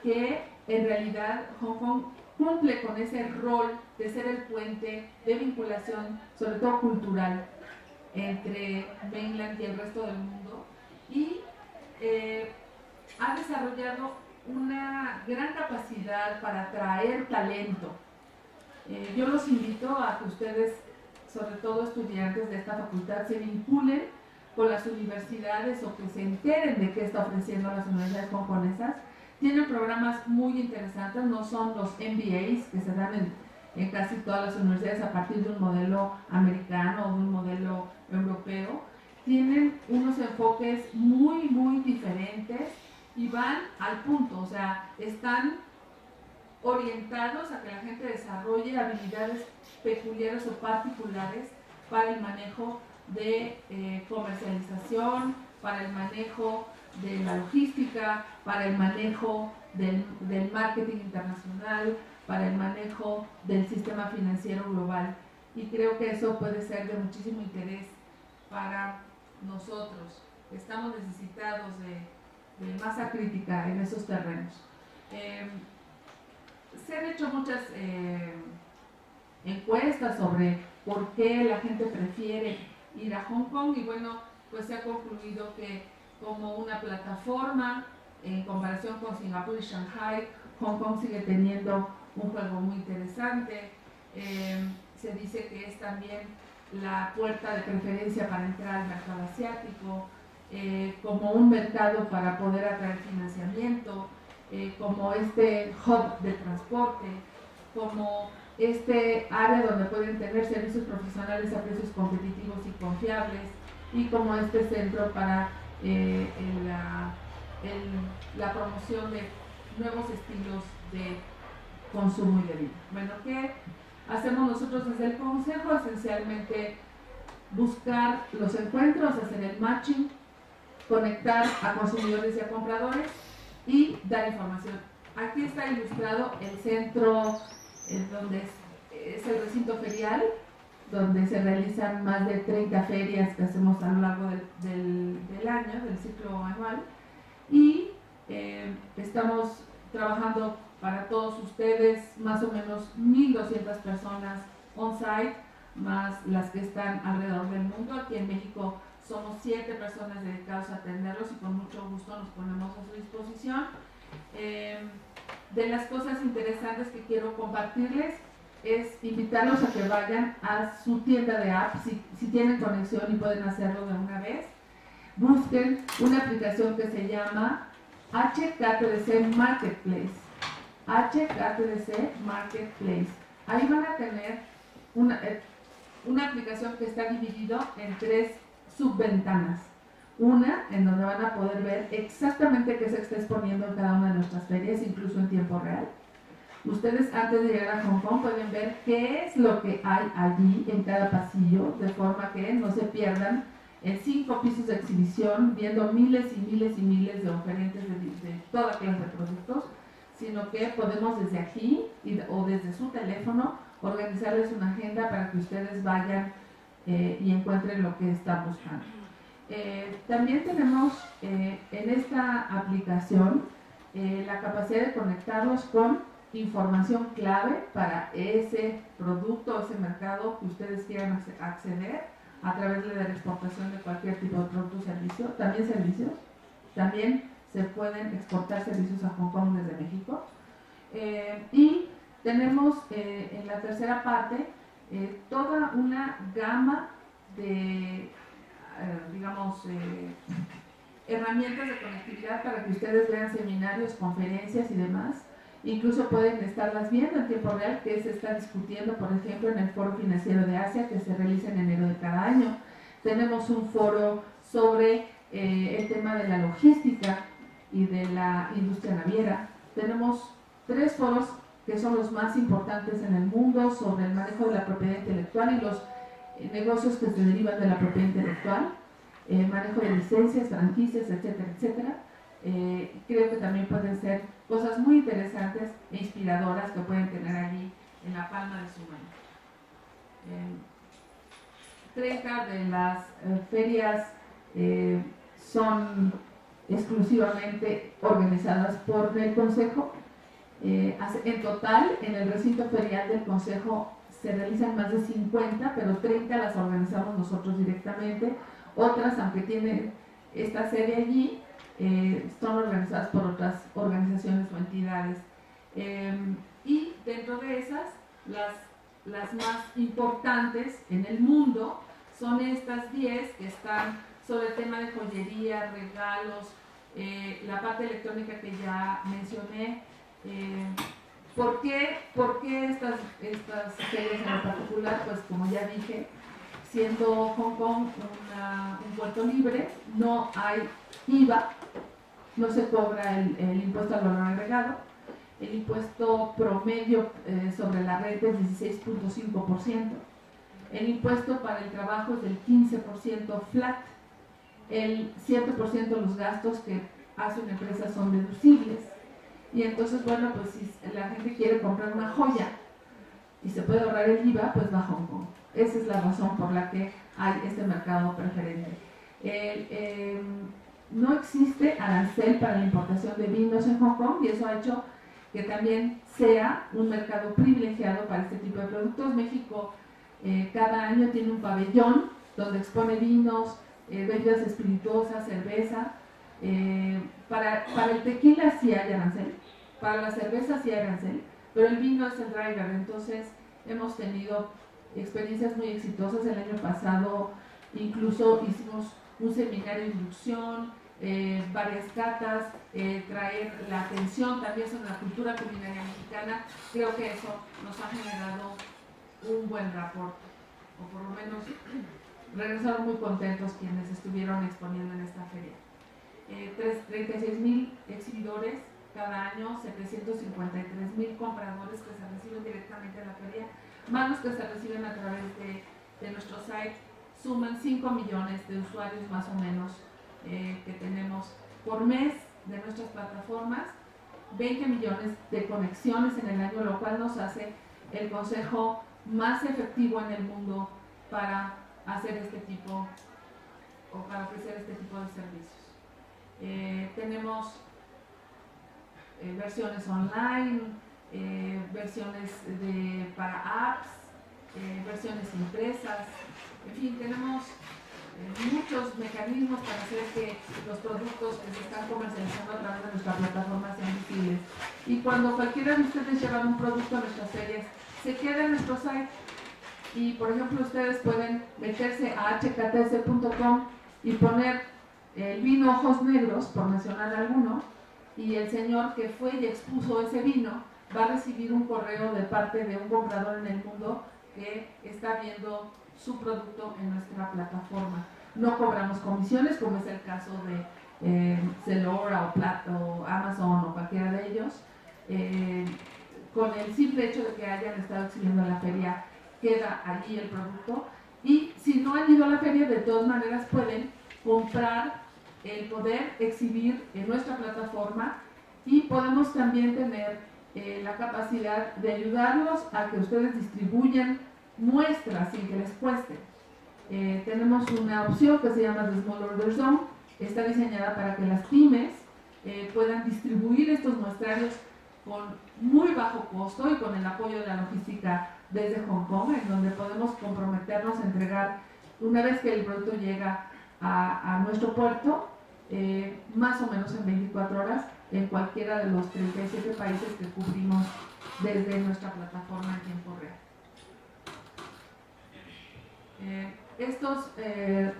que en realidad Hong Kong cumple con ese rol de ser el puente de vinculación, sobre todo cultural, entre Mainland y el resto del mundo, y ha desarrollado una gran capacidad para atraer talento. Yo los invito a que ustedes, sobre todo estudiantes de esta facultad, se vinculen con las universidades o que se enteren de qué está ofreciendo las universidades hongkonesas. Tienen programas muy interesantes, no son los MBAs que se dan en casi todas las universidades a partir de un modelo americano o de un modelo europeo. Tienen unos enfoques muy, muy diferentes y van al punto, o sea, están orientados a que la gente desarrolle habilidades peculiares o particulares para el manejo de comercialización, para el manejo de la logística, para el manejo del marketing internacional, para el manejo del sistema financiero global. Y creo que eso puede ser de muchísimo interés para nosotros. Estamos necesitados de masa crítica en esos terrenos. Se han hecho muchas encuestas sobre por qué la gente prefiere ir a Hong Kong y bueno, pues se ha concluido que como una plataforma en comparación con Singapur y Shanghai, Hong Kong sigue teniendo un juego muy interesante. Se dice que es también la puerta de preferencia para entrar al mercado asiático, como un mercado para poder atraer financiamiento, como este hub de transporte, como este área donde pueden tener servicios profesionales a precios competitivos y confiables, y como este centro para la promoción de nuevos estilos de consumo y de vida. Bueno, ¿qué hacemos nosotros desde el Consejo? Esencialmente buscar los encuentros, hacer el matching, conectar a consumidores y a compradores y dar información. Aquí está ilustrado el centro donde es el recinto ferial, donde se realizan más de 30 ferias que hacemos a lo largo del año, del ciclo anual, y estamos trabajando para todos ustedes, más o menos 1.200 personas on-site, más las que están alrededor del mundo. Aquí en México somos 7 personas dedicadas a atenderlos y con mucho gusto nos ponemos a su disposición. De las cosas interesantes que quiero compartirles es invitarlos a que vayan a su tienda de apps, si tienen conexión y pueden hacerlo de una vez. Busquen una aplicación que se llama HKTDC Marketplace. HKTDC Marketplace. Ahí van a tener una aplicación que está dividida en 3 subventanas. Una en donde van a poder ver exactamente qué se está exponiendo en cada una de nuestras ferias, incluso en tiempo real. Ustedes antes de llegar a Hong Kong pueden ver qué es lo que hay allí en cada pasillo, de forma que no se pierdan en 5 pisos de exhibición, viendo miles y miles y miles de oferentes de toda clase de productos, sino que podemos desde aquí o desde su teléfono organizarles una agenda para que ustedes vayan y encuentren lo que están buscando. También tenemos en esta aplicación la capacidad de conectarnos con información clave para ese producto o ese mercado que ustedes quieran acceder a través de la exportación de cualquier tipo de producto o servicio. También servicios, también se pueden exportar servicios a Hong Kong desde México. Y tenemos en la tercera parte toda una gama de herramientas de conectividad para que ustedes vean seminarios, conferencias y demás. Incluso pueden estarlas viendo en tiempo real, que se está discutiendo, por ejemplo, en el Foro Financiero de Asia, que se realiza en enero de cada año. Tenemos un foro sobre el tema de la logística y de la industria naviera. Tenemos 3 foros que son los más importantes en el mundo sobre el manejo de la propiedad intelectual y los negocios que se derivan de la propiedad intelectual, manejo de licencias, franquicias, etcétera, etcétera. Creo que también pueden ser cosas muy interesantes e inspiradoras que pueden tener allí en la palma de su mano. 30 de las ferias son exclusivamente organizadas por el Consejo. En total, en el recinto ferial del Consejo se realizan más de 50, pero 30 las organizamos nosotros directamente. Otras, aunque tienen esta sede allí, son organizadas por otras organizaciones o entidades. Y dentro de esas, las más importantes en el mundo son estas 10 que están sobre el tema de joyería, regalos, la parte electrónica que ya mencioné. ¿Por qué estas ferias en lo particular? Pues como ya dije, siendo Hong Kong un puerto libre, no hay IVA, no se cobra el impuesto al valor agregado. El impuesto promedio sobre la renta es 16.5%. El impuesto para el trabajo es del 15% flat. El 7% de los gastos que hace una empresa son deducibles. Y entonces, bueno, pues si la gente quiere comprar una joya y se puede ahorrar el IVA, pues va a Hong Kong. Esa es la razón por la que hay este mercado preferente. No existe arancel para la importación de vinos en Hong Kong y eso ha hecho que también sea un mercado privilegiado para este tipo de productos. México cada año tiene un pabellón donde expone vinos, bebidas espirituosas, cerveza. Para el tequila sí hay arancel, para la cerveza sí hay arancel, pero el vino es el driver. Entonces hemos tenido experiencias muy exitosas. El año pasado incluso hicimos un seminario de inducción, varias catas, traer la atención también sobre la cultura culinaria mexicana. Creo que eso nos ha generado un buen rapport, o por lo menos regresaron muy contentos quienes estuvieron exponiendo en esta feria. 36,000 exhibidores cada año, 753,000 compradores que se reciben directamente en la feria, más los que se reciben a través de nuestro site, suman 5 millones de usuarios más o menos que tenemos por mes de nuestras plataformas, 20 millones de conexiones en el año, lo cual nos hace el consejo más efectivo en el mundo para hacer este tipo o para ofrecer este tipo de servicios. Tenemos versiones online, versiones para apps, versiones impresas, en fin, tenemos muchos mecanismos para hacer que los productos que se están comercializando a través de nuestra plataforma sean visibles. Y cuando cualquiera de ustedes lleva un producto a nuestras ferias, se queda en nuestro site. Y por ejemplo, ustedes pueden meterse a hktc.com y poner el vino Ojos Negros, por mencionar alguno, y el señor que fue y expuso ese vino va a recibir un correo de parte de un comprador en el mundo que está viendo su producto en nuestra plataforma. No cobramos comisiones, como es el caso de Zalora o Amazon o cualquiera de ellos. Con el simple hecho de que hayan estado exhibiendo en la feria, queda allí el producto. Y si no han ido a la feria, de todas maneras pueden comprar el poder exhibir en nuestra plataforma, y podemos también tener la capacidad de ayudarlos a que ustedes distribuyan muestras sin que les cueste. Tenemos una opción que se llama The Small Order Zone. Está diseñada para que las pymes puedan distribuir estos muestrarios con muy bajo costo y con el apoyo de la logística desde Hong Kong, en donde podemos comprometernos a entregar, una vez que el producto llega a nuestro puerto, más o menos en 24 horas en cualquiera de los 37 países que cubrimos desde nuestra plataforma en tiempo real. Estos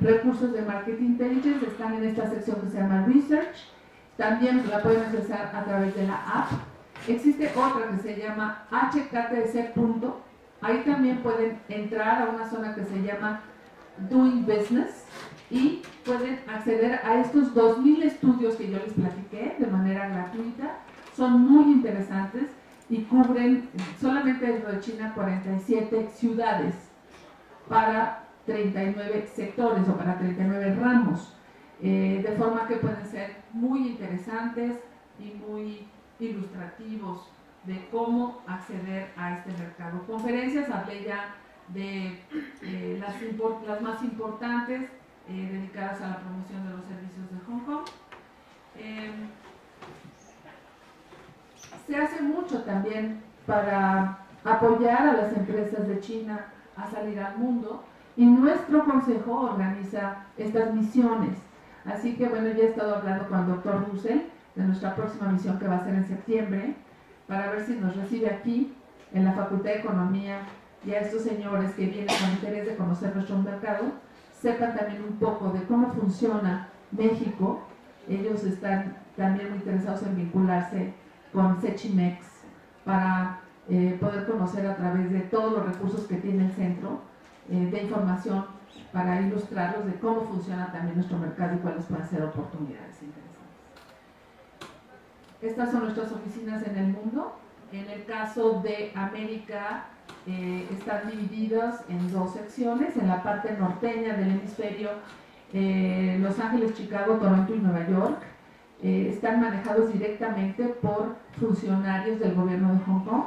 recursos de Market Intelligence están en esta sección que se llama Research. También la pueden accesar a través de la app. Existe otra que se llama HKTC. Ahí también pueden entrar a una zona que se llama Doing Business y pueden acceder a estos 2,000 estudios que yo les platiqué de manera gratuita. Son muy interesantes y cubren solamente dentro de China 47 ciudades para 39 sectores o para 39 ramos, de forma que pueden ser muy interesantes y muy ilustrativos de cómo acceder a este mercado. Conferencias, hablé ya de las más importantes. dedicadas a la promoción de los servicios de Hong Kong. Se hace mucho también para apoyar a las empresas de China a salir al mundo, y nuestro consejo organiza estas misiones. Así que bueno, ya he estado hablando con el doctor Russell de nuestra próxima misión, que va a ser en septiembre, para ver si nos recibe aquí en la Facultad de Economía, y a estos señores que vienen con interés de conocer nuestro mercado sepan también un poco de cómo funciona México. Ellos están también muy interesados en vincularse con Sechimex para poder conocer a través de todos los recursos que tiene el centro de información, para ilustrarlos de cómo funciona también nuestro mercado y cuáles pueden ser oportunidades interesantes. Estas son nuestras oficinas en el mundo. En el caso de América, están divididos en dos secciones. En la parte norteña del hemisferio, Los Ángeles, Chicago, Toronto y Nueva York están manejados directamente por funcionarios del gobierno de Hong Kong.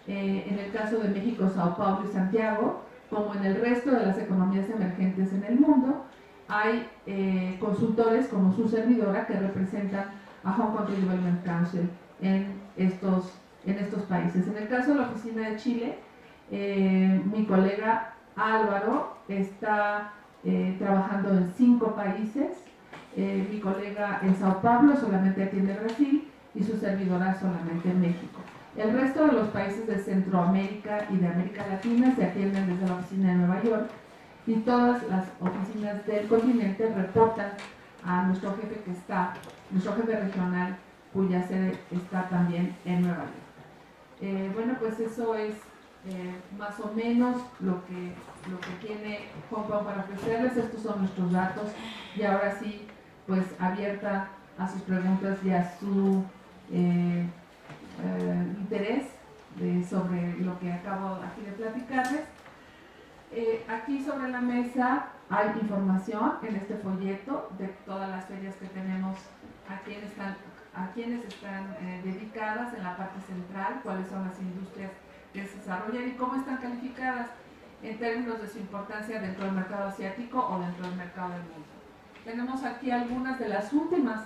En el caso de México, Sao Paulo y Santiago, como en el resto de las economías emergentes en el mundo, hay consultores como su servidora que representan a Hong Kong Development Council en estos países. En el caso de la oficina de Chile, mi colega Álvaro está trabajando en 5 países. Mi colega en Sao Paulo solamente atiende Brasil y su servidora solamente en México. El resto de los países de Centroamérica y de América Latina se atienden desde la oficina de Nueva York, y todas las oficinas del continente reportan a nuestro jefe nuestro jefe regional, cuya sede está también en Nueva York. Bueno, pues eso es más o menos lo que tiene Hong Kong para ofrecerles. Estos son nuestros datos, y ahora sí, pues abierta a sus preguntas y a su interés sobre lo que acabo aquí de platicarles. Aquí sobre la mesa hay información en este folleto de todas las ferias que tenemos, a quienes están dedicadas en la parte central, cuáles son las industrias que se desarrollan y cómo están calificadas en términos de su importancia dentro del mercado asiático o dentro del mercado del mundo. Tenemos aquí algunas de las últimas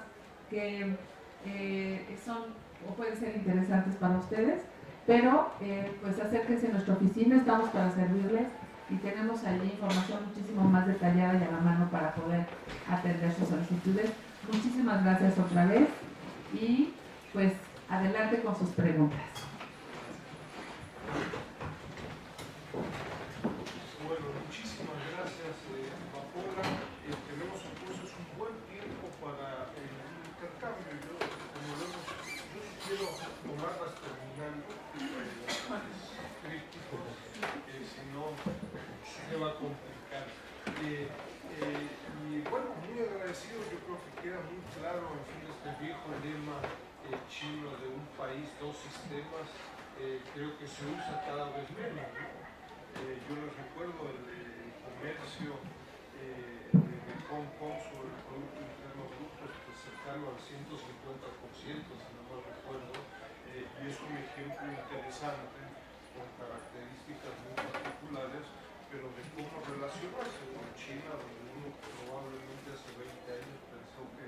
que son o pueden ser interesantes para ustedes, pero pues acérquense a nuestra oficina, estamos para servirles, y tenemos allí información muchísimo más detallada y a la mano para poder atender sus solicitudes. Muchísimas gracias otra vez, y pues adelante con sus preguntas. Bueno, muchísimas gracias, Paola. Tenemos entonces un buen tiempo para el intercambio. Yo quiero tomarlas terminando, críticos, si no se va a complicar. Y bueno, muy agradecido. Yo creo que queda muy claro, en fin, este viejo lema chino de un país, dos sistemas. Creo que se usa cada vez menos, ¿no? Yo les recuerdo el comercio de Hong Kong sobre el Producto Interno Bruto, pues cercano al 150%, si no mal recuerdo, y es un ejemplo interesante, con características muy particulares, pero de cómo relacionarse con China, donde uno probablemente hace 20 años pensó que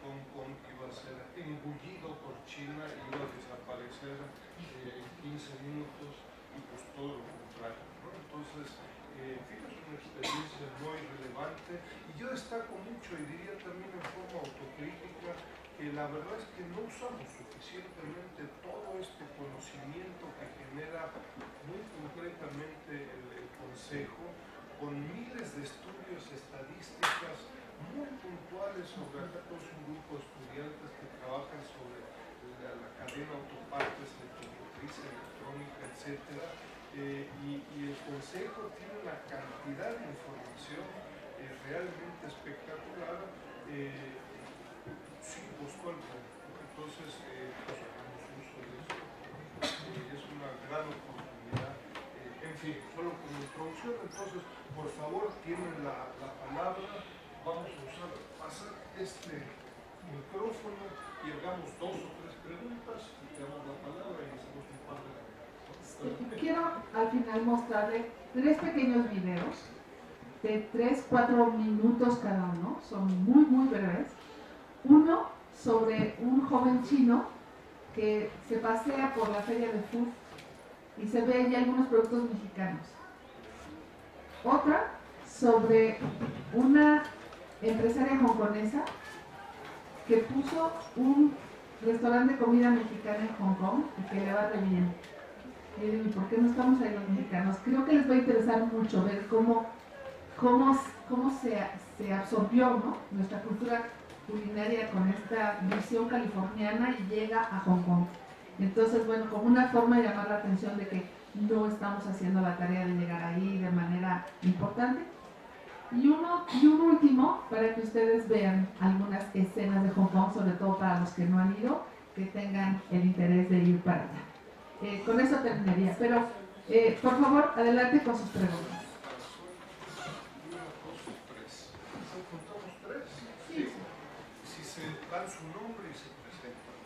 Hong Kong iba a ser engullido por China y iba a desaparecer en 15 minutos, y pues todo lo contrario, ¿no? Entonces, en fin, es una experiencia muy relevante, y yo destaco mucho, y diría también en forma autocrítica, que la verdad es que no usamos suficientemente todo este conocimiento que genera muy concretamente el Consejo, con miles de estudios, estadísticas muy puntuales sobre, acá tenemos un grupo de estudiantes que trabajan sobre la cadena autopartes, automotriz, electrónica, etc. Y el Consejo tiene una cantidad de información realmente espectacular, sin costo alguno. Entonces, pues hagamos uso de esto. Es una gran oportunidad. En fin, solo con introducción. Entonces, por favor, tienen la palabra. Vamos a pasar este micrófono y hagamos 2 o 3 preguntas, y te damos la palabra y hacemos un par de preguntas. Quiero al final mostrarle 3 pequeños videos de 3-4 minutos cada uno, son muy breves. Uno sobre un joven chino que se pasea por la feria de food y se ve ya algunos productos mexicanos. Otra sobre una empresaria hongkonesa que puso un restaurante de comida mexicana en Hong Kong y que le va re bien. Y digo, ¿por qué no estamos ahí los mexicanos? Creo que les va a interesar mucho ver cómo se absorbió, ¿no?, nuestra cultura culinaria con esta visión californiana y llega a Hong Kong. Entonces, bueno, como una forma de llamar la atención de que no estamos haciendo la tarea de llegar ahí de manera importante. Y un último, para que ustedes vean algunas escenas de Hong Kong, sobre todo para los que no han ido, que tengan el interés de ir para allá. Con eso terminaría, pero por favor, adelante con sus preguntas. Si se dan su nombre y se presentan.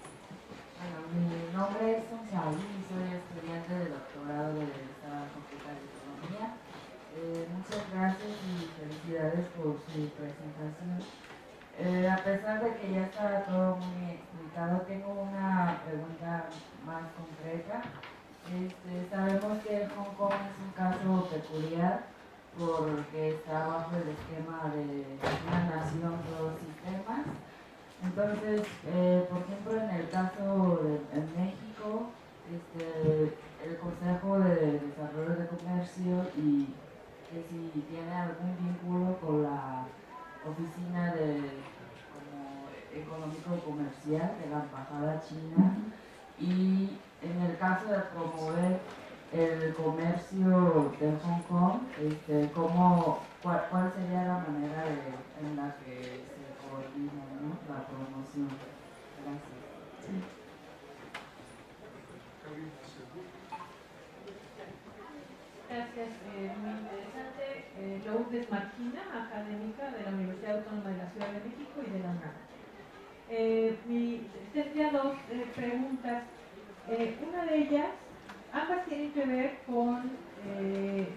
Bueno, mi nombre es Sun Xiaoli y soy estudiante de doctorado de esta Facultad de Economía. Muchas gracias y felicidades por su presentación. A pesar de que ya está todo muy explicado, tengo una pregunta más concreta. Sabemos que Hong Kong es un caso peculiar porque está bajo el esquema de una nación, dos sistemas. Entonces, por ejemplo, en el caso de México, el Consejo de Desarrollo de Comercio y que si tiene algún vínculo con la oficina económico-comercial de la Embajada China, y en el caso de promover el comercio de Hong Kong, ¿cuál sería la manera en la que se coordina, ¿no?, la promoción? Gracias. Sí. Gracias, muy interesante. Lourdes Marquina, académica de la Universidad Autónoma de la Ciudad de México y de la UNAM. Tendría dos preguntas. Una de ellas, ambas tienen que ver con,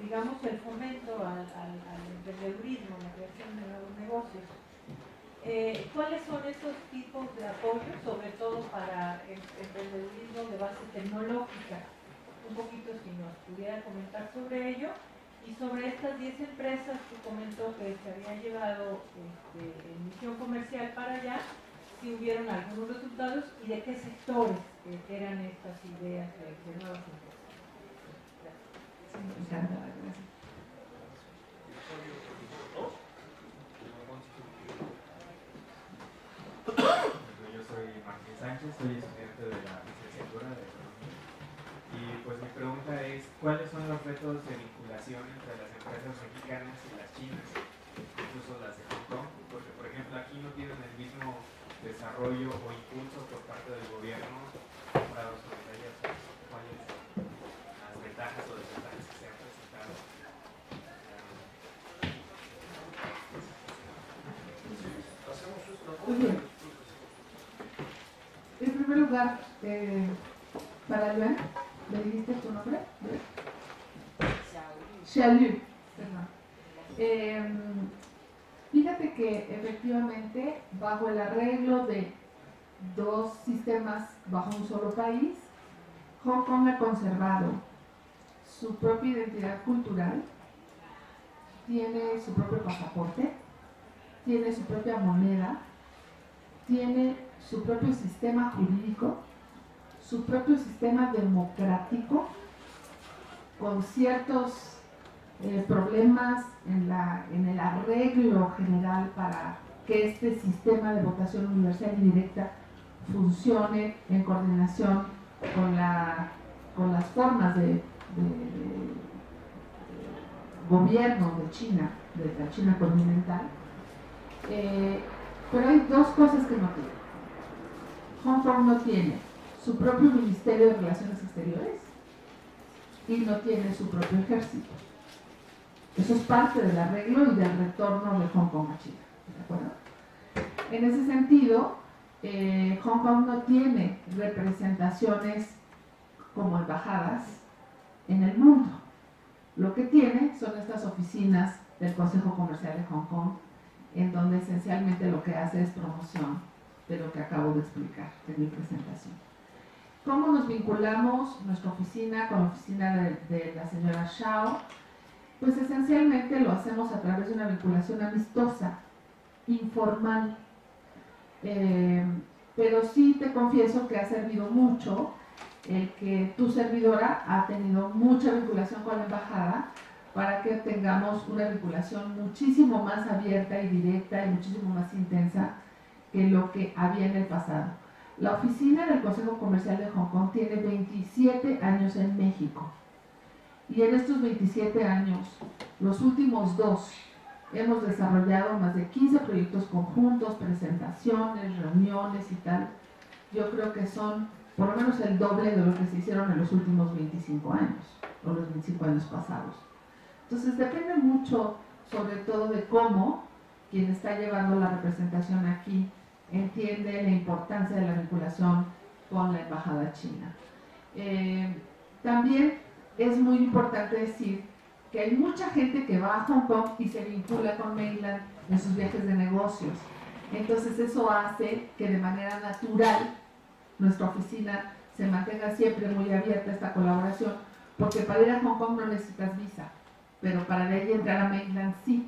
digamos, el fomento al emprendedurismo, la creación de nuevos negocios. ¿Cuáles son esos tipos de apoyo, sobre todo para el emprendedurismo de base tecnológica? Un poquito si nos pudiera comentar sobre ello y sobre estas 10 empresas que comentó que se habían llevado en misión comercial para allá, si hubieron algunos resultados y de qué sectores eran estas ideas de nuevas empresas. Gracias. Sí, me encanta, gracias. Yo soy Martín Sánchez, soy estudiante de la licenciatura de Economía. Y pues mi pregunta es, ¿cuáles son los retos de vinculación entre las empresas mexicanas y las chinas, incluso las de Hong Kong? Porque, por ejemplo, aquí no tienen el mismo desarrollo o impulso por parte del gobierno comparado con ellas. ¿Cuáles son las ventajas o desventajas que se han presentado? Muy bien. En primer lugar, para Yuan, ¿le dijiste tu nombre? Xiaolu. Fíjate que efectivamente, bajo el arreglo de dos sistemas bajo un solo país, Hong Kong ha conservado su propia identidad cultural, tiene su propio pasaporte, tiene su propia moneda, tiene su propio sistema jurídico, su propio sistema democrático, con ciertos problemas en el arreglo general para que este sistema de votación universal y directa funcione en coordinación con las formas de gobierno de China, de la China continental. Pero hay dos cosas que no tiene. Hong Kong no tiene su propio Ministerio de Relaciones Exteriores y no tiene su propio ejército. Eso es parte del arreglo y del retorno de Hong Kong a China, ¿de acuerdo? En ese sentido, Hong Kong no tiene representaciones como embajadas en el mundo. Lo que tiene son estas oficinas del Consejo Comercial de Hong Kong, en donde esencialmente lo que hace es promoción de lo que acabo de explicar en mi presentación. ¿Cómo nos vinculamos nuestra oficina con la oficina de la señora Shao? Pues esencialmente lo hacemos a través de una vinculación amistosa, informal. Pero sí te confieso que ha servido mucho el que tu servidora ha tenido mucha vinculación con la embajada para que tengamos una vinculación muchísimo más abierta y directa y muchísimo más intensa que lo que había en el pasado. La oficina del Consejo Comercial de Hong Kong tiene 27 años en México y en estos 27 años, los últimos 2, hemos desarrollado más de 15 proyectos conjuntos, presentaciones, reuniones y tal. Yo creo que son por lo menos el doble de lo que se hicieron en los últimos 25 años o los 25 años pasados. Entonces depende mucho sobre todo de cómo quien está llevando la representación aquí entiende la importancia de la vinculación con la embajada china. También es muy importante decir que hay mucha gente que va a Hong Kong y se vincula con Mainland en sus viajes de negocios. Entonces eso hace que de manera natural nuestra oficina se mantenga siempre muy abierta a esta colaboración, porque para ir a Hong Kong no necesitas visa, pero para de ahí entrar a Mainland sí.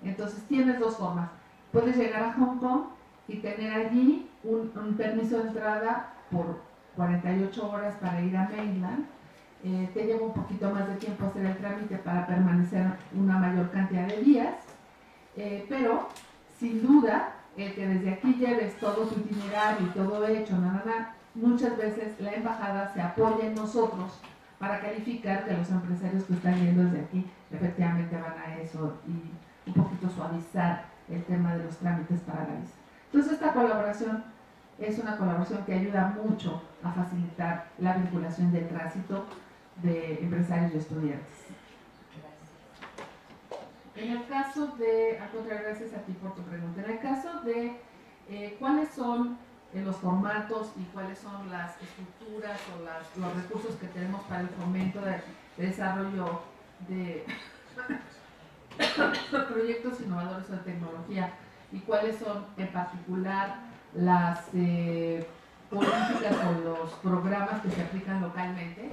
Entonces tienes 2 formas. Puedes llegar a Hong Kong y tener allí un permiso de entrada por 48 horas para ir a Mainland. Te lleva un poquito más de tiempo hacer el trámite para permanecer una mayor cantidad de días, pero sin duda el que desde aquí lleves todo tu itinerario y todo hecho, muchas veces la embajada se apoya en nosotros para calificar que los empresarios que están yendo desde aquí efectivamente van a eso y un poquito suavizar el tema de los trámites para la visa. Entonces esta colaboración es una colaboración que ayuda mucho a facilitar la vinculación del tránsito de empresarios y estudiantes. En el caso de, al contrario, gracias a ti por tu pregunta, en el caso de cuáles son los formatos y cuáles son las estructuras o los recursos que tenemos para el fomento de desarrollo de proyectos innovadores de tecnología y cuáles son en particular las políticas o los programas que se aplican localmente,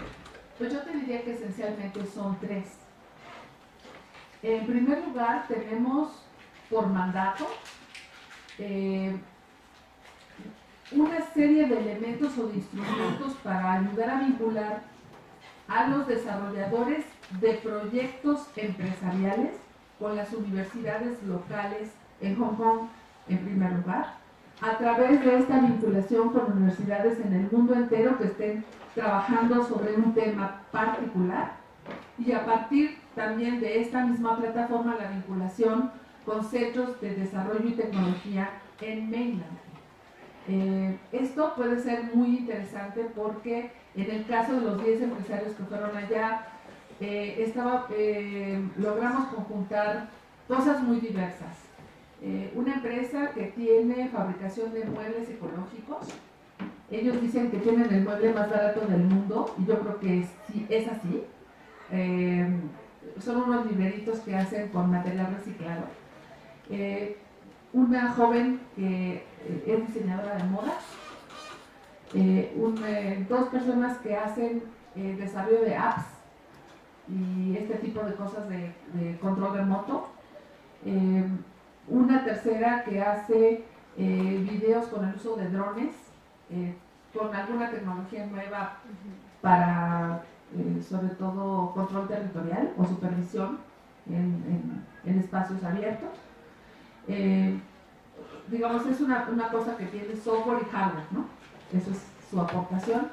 pues yo te diría que esencialmente son 3. En primer lugar, tenemos por mandato una serie de elementos o de instrumentos para ayudar a vincular a los desarrolladores de proyectos empresariales con las universidades locales en Hong Kong, en primer lugar, a través de esta vinculación con universidades en el mundo entero que estén trabajando sobre un tema particular, y a partir también de esta misma plataforma la vinculación con centros de desarrollo y tecnología en Mainland. Esto puede ser muy interesante porque en el caso de los 10 empresarios que fueron allá, logramos conjuntar cosas muy diversas. Una empresa que tiene fabricación de muebles ecológicos. Ellos dicen que tienen el mueble más barato del mundo y yo creo que sí, es así. Son unos libreritos que hacen con material reciclado. Una joven que es diseñadora de moda. 2 personas que hacen desarrollo de apps y este tipo de cosas de control remoto. Una tercera que hace videos con el uso de drones, con alguna tecnología nueva para, sobre todo, control territorial o supervisión en espacios abiertos. Digamos, es una cosa que tiene software y hardware, ¿no? Eso es su aportación.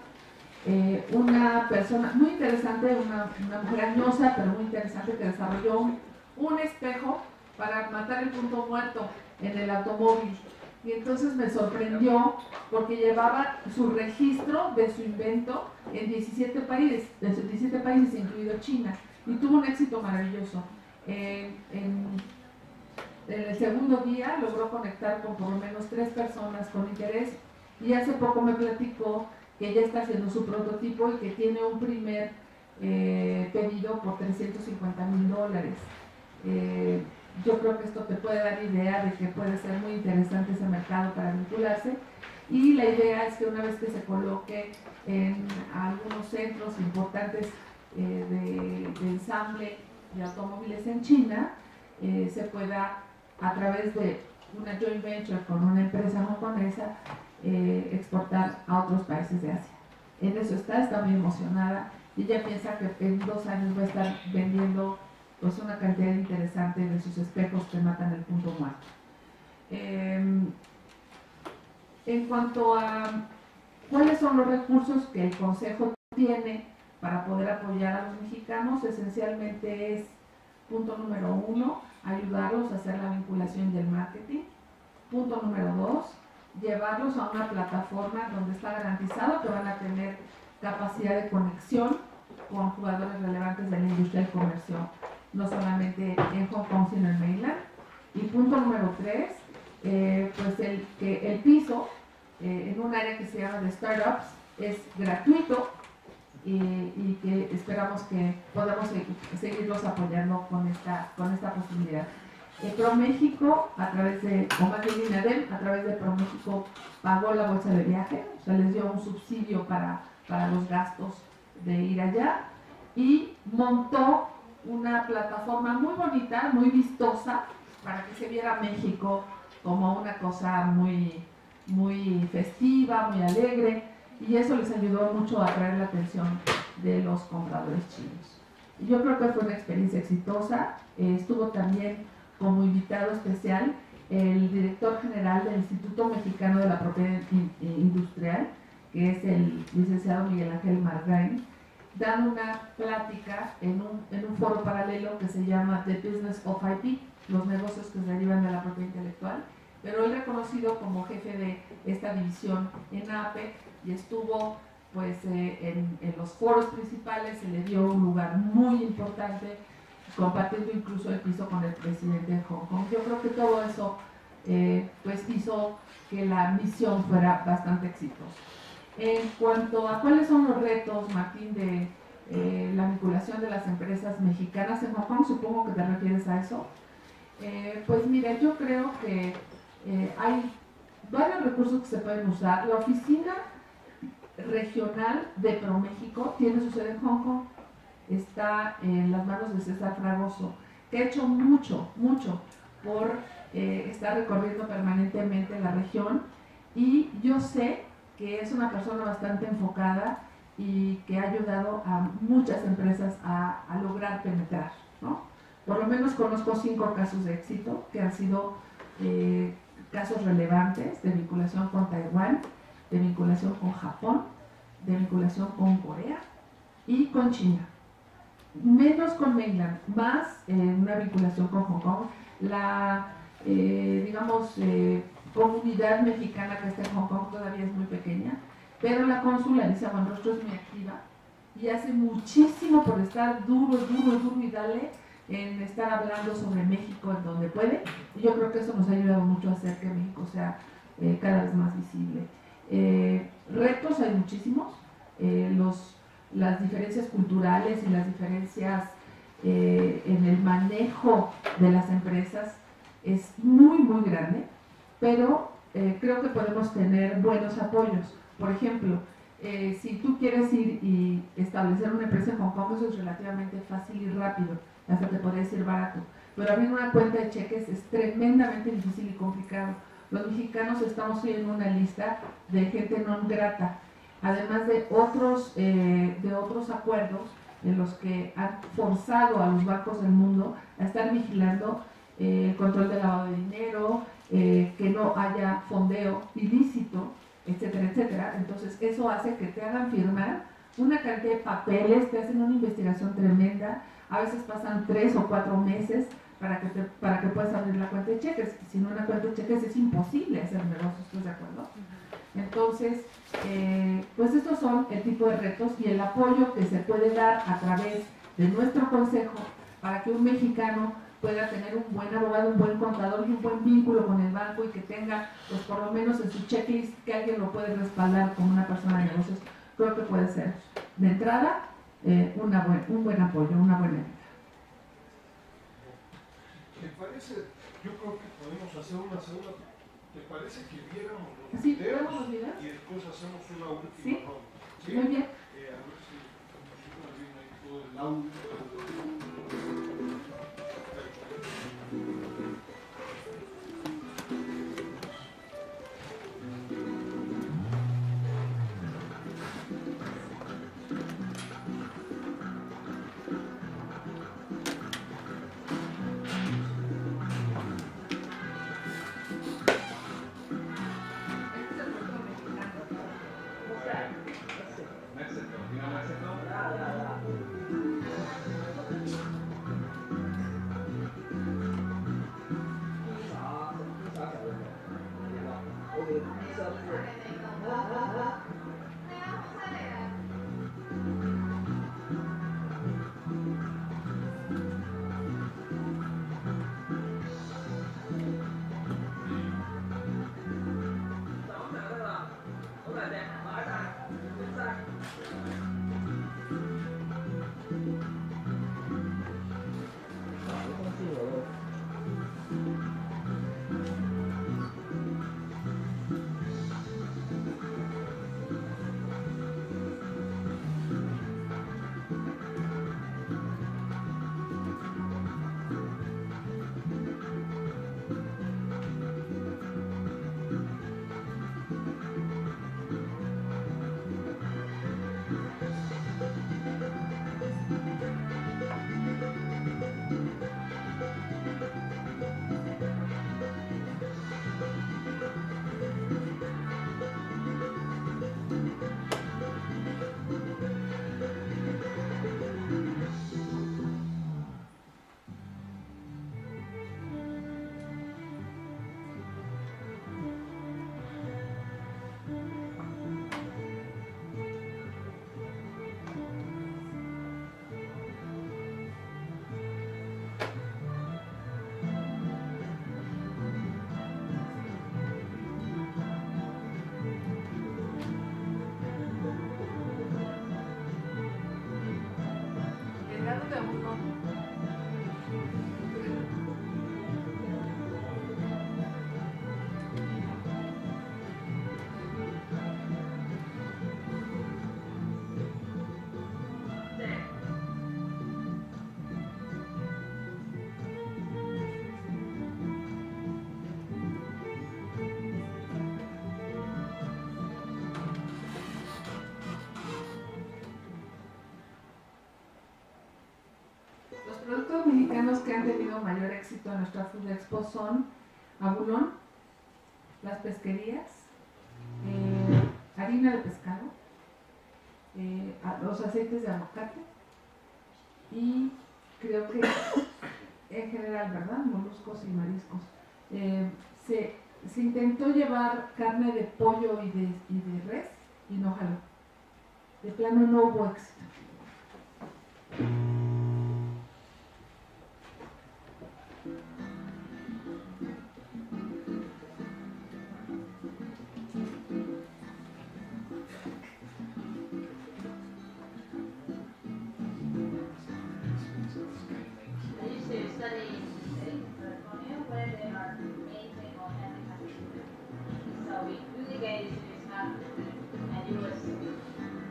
Una persona muy interesante, una mujer añosa, pero muy interesante, que desarrolló un espejo para matar el punto muerto en el automóvil. Y entonces me sorprendió porque llevaba su registro de su invento en 17 países, incluido China, y tuvo un éxito maravilloso. En el segundo día logró conectar con por lo menos 3 personas con interés, y hace poco me platicó que ya está haciendo su prototipo y que tiene un primer pedido por $350,000. Yo creo que esto te puede dar idea de que puede ser muy interesante ese mercado para vincularse, y la idea es que una vez que se coloque en algunos centros importantes de ensamble de automóviles en China, se pueda, a través de una joint venture con una empresa japonesa, exportar a otros países de Asia. En eso está muy emocionada, y ella piensa que en 2 años va a estar vendiendo pues una cantidad interesante de sus espejos que matan el punto muerto. En cuanto a cuáles son los recursos que el Consejo tiene para poder apoyar a los mexicanos, esencialmente es, punto número 1, ayudarlos a hacer la vinculación y el marketing. Punto número 2, llevarlos a una plataforma donde está garantizado que van a tener capacidad de conexión con jugadores relevantes de la industria del comercio, no solamente en Hong Kong sino en Mainland. Y punto número 3, pues que el piso en un área que se llama de startups es gratuito, y que esperamos que podamos seguirlos apoyando con esta posibilidad. ProMéxico, a través de, o más bien INADEM, a través de ProMéxico, pagó la bolsa de viaje, o sea, les dio un subsidio para los gastos de ir allá, y montó una plataforma muy bonita, muy vistosa, para que se viera México como una cosa muy, muy festiva, muy alegre, y eso les ayudó mucho a atraer la atención de los compradores chinos. Y yo creo que fue una experiencia exitosa. Estuvo también como invitado especial el director general del Instituto Mexicano de la Propiedad Industrial, que es el licenciado Miguel Ángel Margain, dando una plática en un foro paralelo que se llama The Business of IP, los negocios que se derivan de la propiedad intelectual, pero él reconocido como jefe de esta división en APE, y estuvo pues en los foros principales, se le dio un lugar muy importante, compartiendo incluso el piso con el presidente de Hong Kong. Yo creo que todo eso pues hizo que la misión fuera bastante exitosa. En cuanto a cuáles son los retos, Martín, de la vinculación de las empresas mexicanas en Hong Kong, supongo que te refieres a eso. Pues mira, yo creo que hay varios recursos que se pueden usar. La oficina regional de ProMéxico tiene su sede en Hong Kong, está en las manos de César Fragoso, que ha hecho mucho por estar recorriendo permanentemente la región, y yo sé que es una persona bastante enfocada y que ha ayudado a muchas empresas a lograr penetrar, ¿no? Por lo menos conozco 5 casos de éxito que han sido casos relevantes de vinculación con Taiwán, de vinculación con Japón, de vinculación con Corea y con China. Menos con Mainland, más una vinculación con Hong Kong. La, comunidad mexicana que está en Hong Kong todavía es muy pequeña, pero la cónsula Alicia Buenrostro es muy activa y hace muchísimo por estar duro y dale en estar hablando sobre México en donde puede, y yo creo que eso nos ha ayudado mucho a hacer que México sea cada vez más visible. Retos hay muchísimos, las diferencias culturales y las diferencias en el manejo de las empresas es muy grande, pero creo que podemos tener buenos apoyos. Por ejemplo, si tú quieres ir y establecer una empresa en Hong Kong, eso es relativamente fácil y rápido, hasta te podría decir barato, pero abrir una cuenta de cheques es tremendamente difícil y complicado. Los mexicanos estamos hoy en una lista de gente no grata, además de otros acuerdos en los que han forzado a los bancos del mundo a estar vigilando el control del lavado de dinero, que no haya fondeo ilícito, etcétera. Entonces eso hace que te hagan firmar una cantidad de papeles, te hacen una investigación tremenda, a veces pasan 3 o 4 meses para que puedas abrir la cuenta de cheques. Sin una cuenta de cheques es imposible hacer negocios, ¿estás de acuerdo? Entonces, pues estos son el tipo de retos y el apoyo que se puede dar a través de nuestro consejo para que un mexicano pueda tener un buen abogado, un buen contador y un buen vínculo con el banco, y que tenga, pues por lo menos en su checklist, que alguien lo puede respaldar como una persona de negocios. Creo que puede ser, de entrada, un buen apoyo, una buena ayuda. ¿Te parece? Yo creo que podemos hacer una segunda. ¿Te parece que viéramos los Sí, videos ¿vemos los videos? y después hacemos una última Sí. ronda? ¿Sí? Muy bien. A ver si funciona bien ahí todo el audio. Los productos mexicanos que han tenido mayor éxito en nuestra Food Expo son abulón, las pesquerías, harina de pescado, los aceites de aguacate y creo que en general, ¿verdad? Moluscos y mariscos. Se intentó llevar carne de pollo y de res y no jaló. De plano no hubo éxito.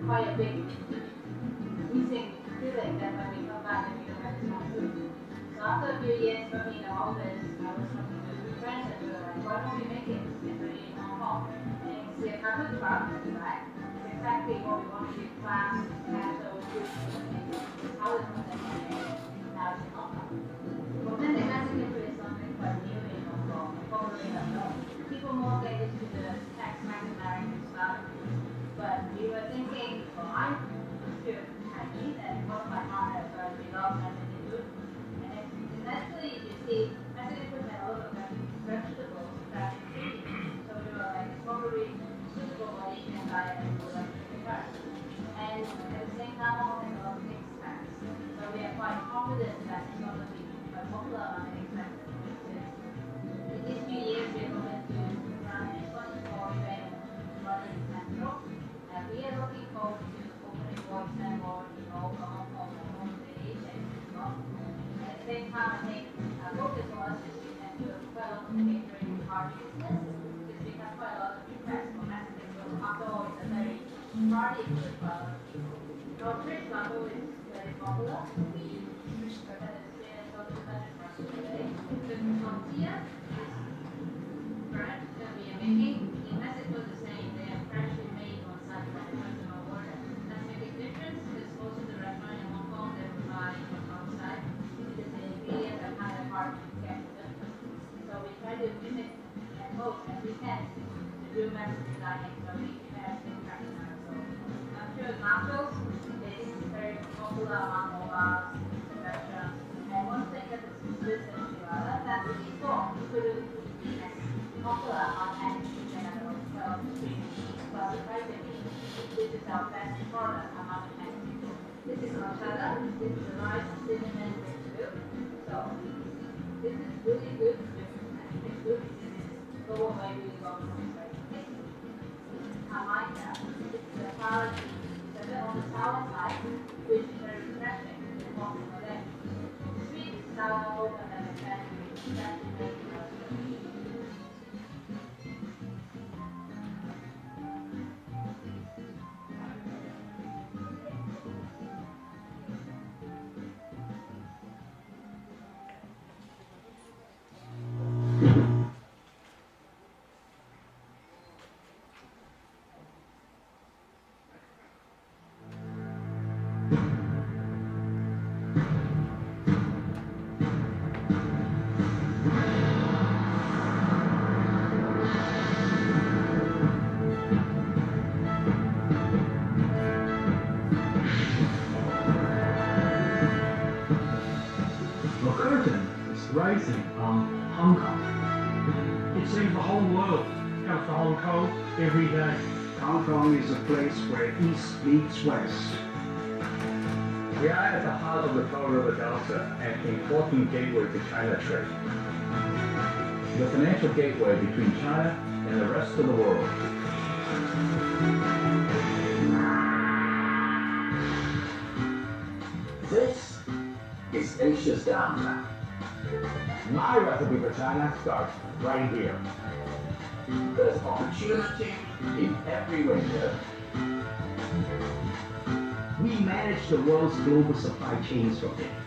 Quite a big missing feeling that when we come back and we don't have this much food. So after a few years working in the office, I was talking to two friends and we were like, why don't we make it in Hong Kong? And you can see a couple of trucks, right? It's exactly what we want to do, class, casual, food, how it's going to be now it's in Hong Kong. Authentic Mexican food is something quite new in Hong Kong, probably not known. People more get used to the Tex-Mex American style. But we were thinking, well, I'm still Chinese, and one of my partners we love Mexican food. And it's actually, you see, Mexican food has a lot of vegetables that ingredients. So we were like, it's probably suitable for Asian diet and for Mexican first. And at the same time, also has a lot of Tex-Mex. So we are quite confident that it's going to be quite popular among Tex-Mex. In these few years, we're going to run a 24-event our business, because we have quite a lot of requests for messaging. So Kakao is a very party with a lot of people. So Twitch Kakao is very popular. We switched the experience of the message for us today. The tortilla is bread that we are making. The message was the same. They are freshly made on site by the customer order. That's a big difference because most of the restaurants in Hong Kong they will buy from outside because the ingredients are kind of hard to get to them. So we try to mimic as most as we can to do message designing so we can have things happen. So I'm sure nachos is very popular among mobile restaurants. And one thing that is consistent to us that we saw including popular on anything that I was well stream. But we try to be this is our best product among many people. This is horchata, this is rice, cinnamon, mixed fruit. So this is really good. It's good. This is go away really well from the Jamaica. This is a sour tea. It's a bit on the sour side, which is very refreshing and popular there. Sweet, sour, and then it can be freshly made. Rising on Hong Kong. It seems the whole world comes to Hong Kong every day. Hong Kong is a place where East meets West. We are at the heart of the Pearl River Delta, an important gateway to China trade. The financial gateway between China and the rest of the world. This is Asia's downtown. My recipe for China starts right here. There's opportunity in every window. We manage the world's global supply chains from here.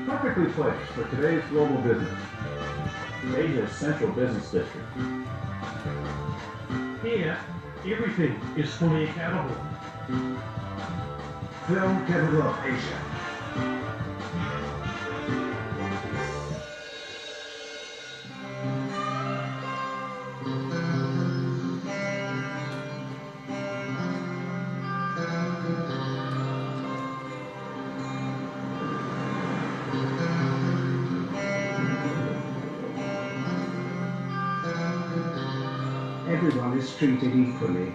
Perfectly placed for today's global business. Asia's central business district. Here, everything is fully accountable. Film capital of Asia. Everyone is treated equally.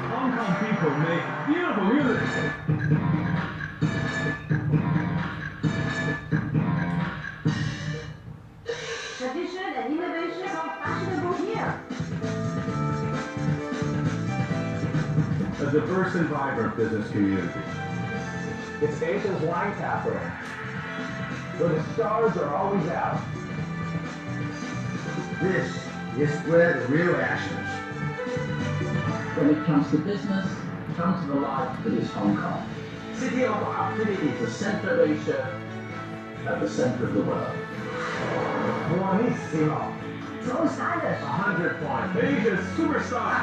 Hong Kong people make beautiful music. Tradition and innovation are fashionable here. A diverse and vibrant business community. It's Asia's wine capital, where the stars are always out. This is where the real action is. When it comes to business, come to the light that is Hong Kong. City of opportunity, the center of Asia, at the center of the world. Buonissimo. Pro standards. 100 points. Asia's superstar.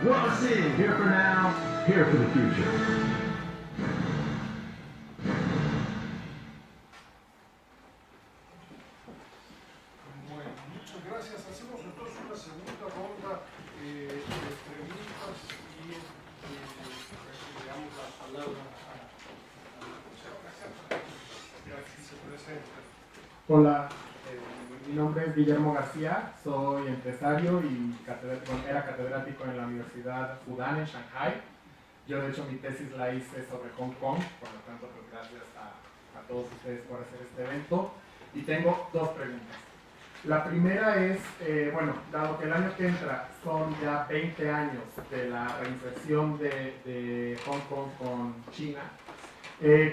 Well seen. Here for now, here for the future. Hola, mi nombre es Guillermo García, soy empresario y era catedrático en la Universidad Fudan en Shanghai. Yo de hecho mi tesis la hice sobre Hong Kong, por lo tanto pues gracias a todos ustedes por hacer este evento. Y tengo dos preguntas. La primera es, bueno, dado que el año que entra son ya 20 años de la reinserción de Hong Kong con China,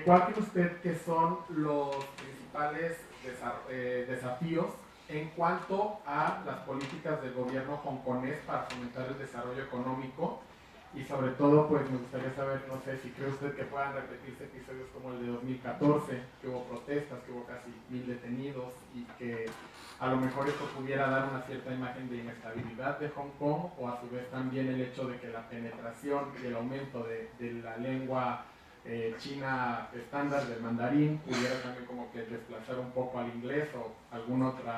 ¿cuál cree usted que son los principales desafíos en cuanto a las políticas del gobierno hongkonés para fomentar el desarrollo económico. Y sobre todo, pues me gustaría saber, no sé, si cree usted que puedan repetirse episodios como el de 2014, que hubo protestas, que hubo casi 1000 detenidos y que a lo mejor esto pudiera dar una cierta imagen de inestabilidad de Hong Kong, o a su vez también el hecho de que la penetración y el aumento de la lengua china estándar del mandarín pudiera también como que desplazar un poco al inglés o algún otro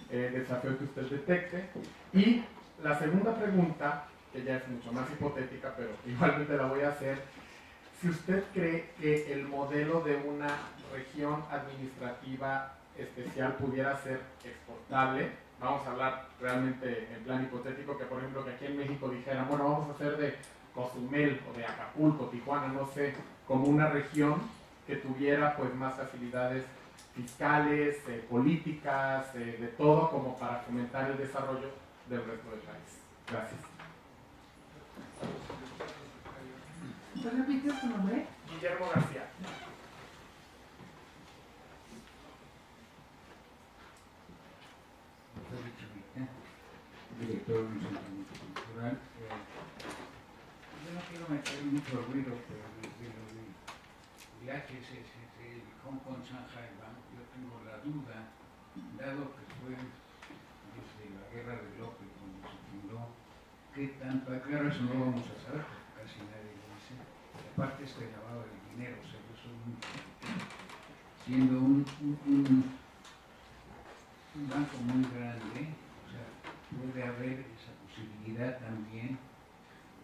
desafío que usted detecte. Y la segunda pregunta, que ya es mucho más hipotética, pero igualmente la voy a hacer: si usted cree que el modelo de una región administrativa especial pudiera ser exportable. Vamos a hablar realmente en plan hipotético, que por ejemplo que aquí en México dijeran, bueno, vamos a hacer de Cozumel o de Acapulco, Tijuana, no sé, como una región que tuviera pues más facilidades fiscales, políticas, de todo, como para fomentar el desarrollo del resto del país. Gracias. ¿Te repites tu nombre? Guillermo García. Director de un centro cultural. Yo no quiero meter mucho ruido, pero desde lo del HSS, el Hong Kong Shanghai Bank, yo tengo la duda, dado que fue desde la guerra de bloque cuando se fundó, qué tanto, claro, eso no lo vamos a saber, porque casi nadie lo dice. Aparte este lavado de dinero, o sea, yo soy muy siendo un banco muy grande, o sea, puede haber esa posibilidad también.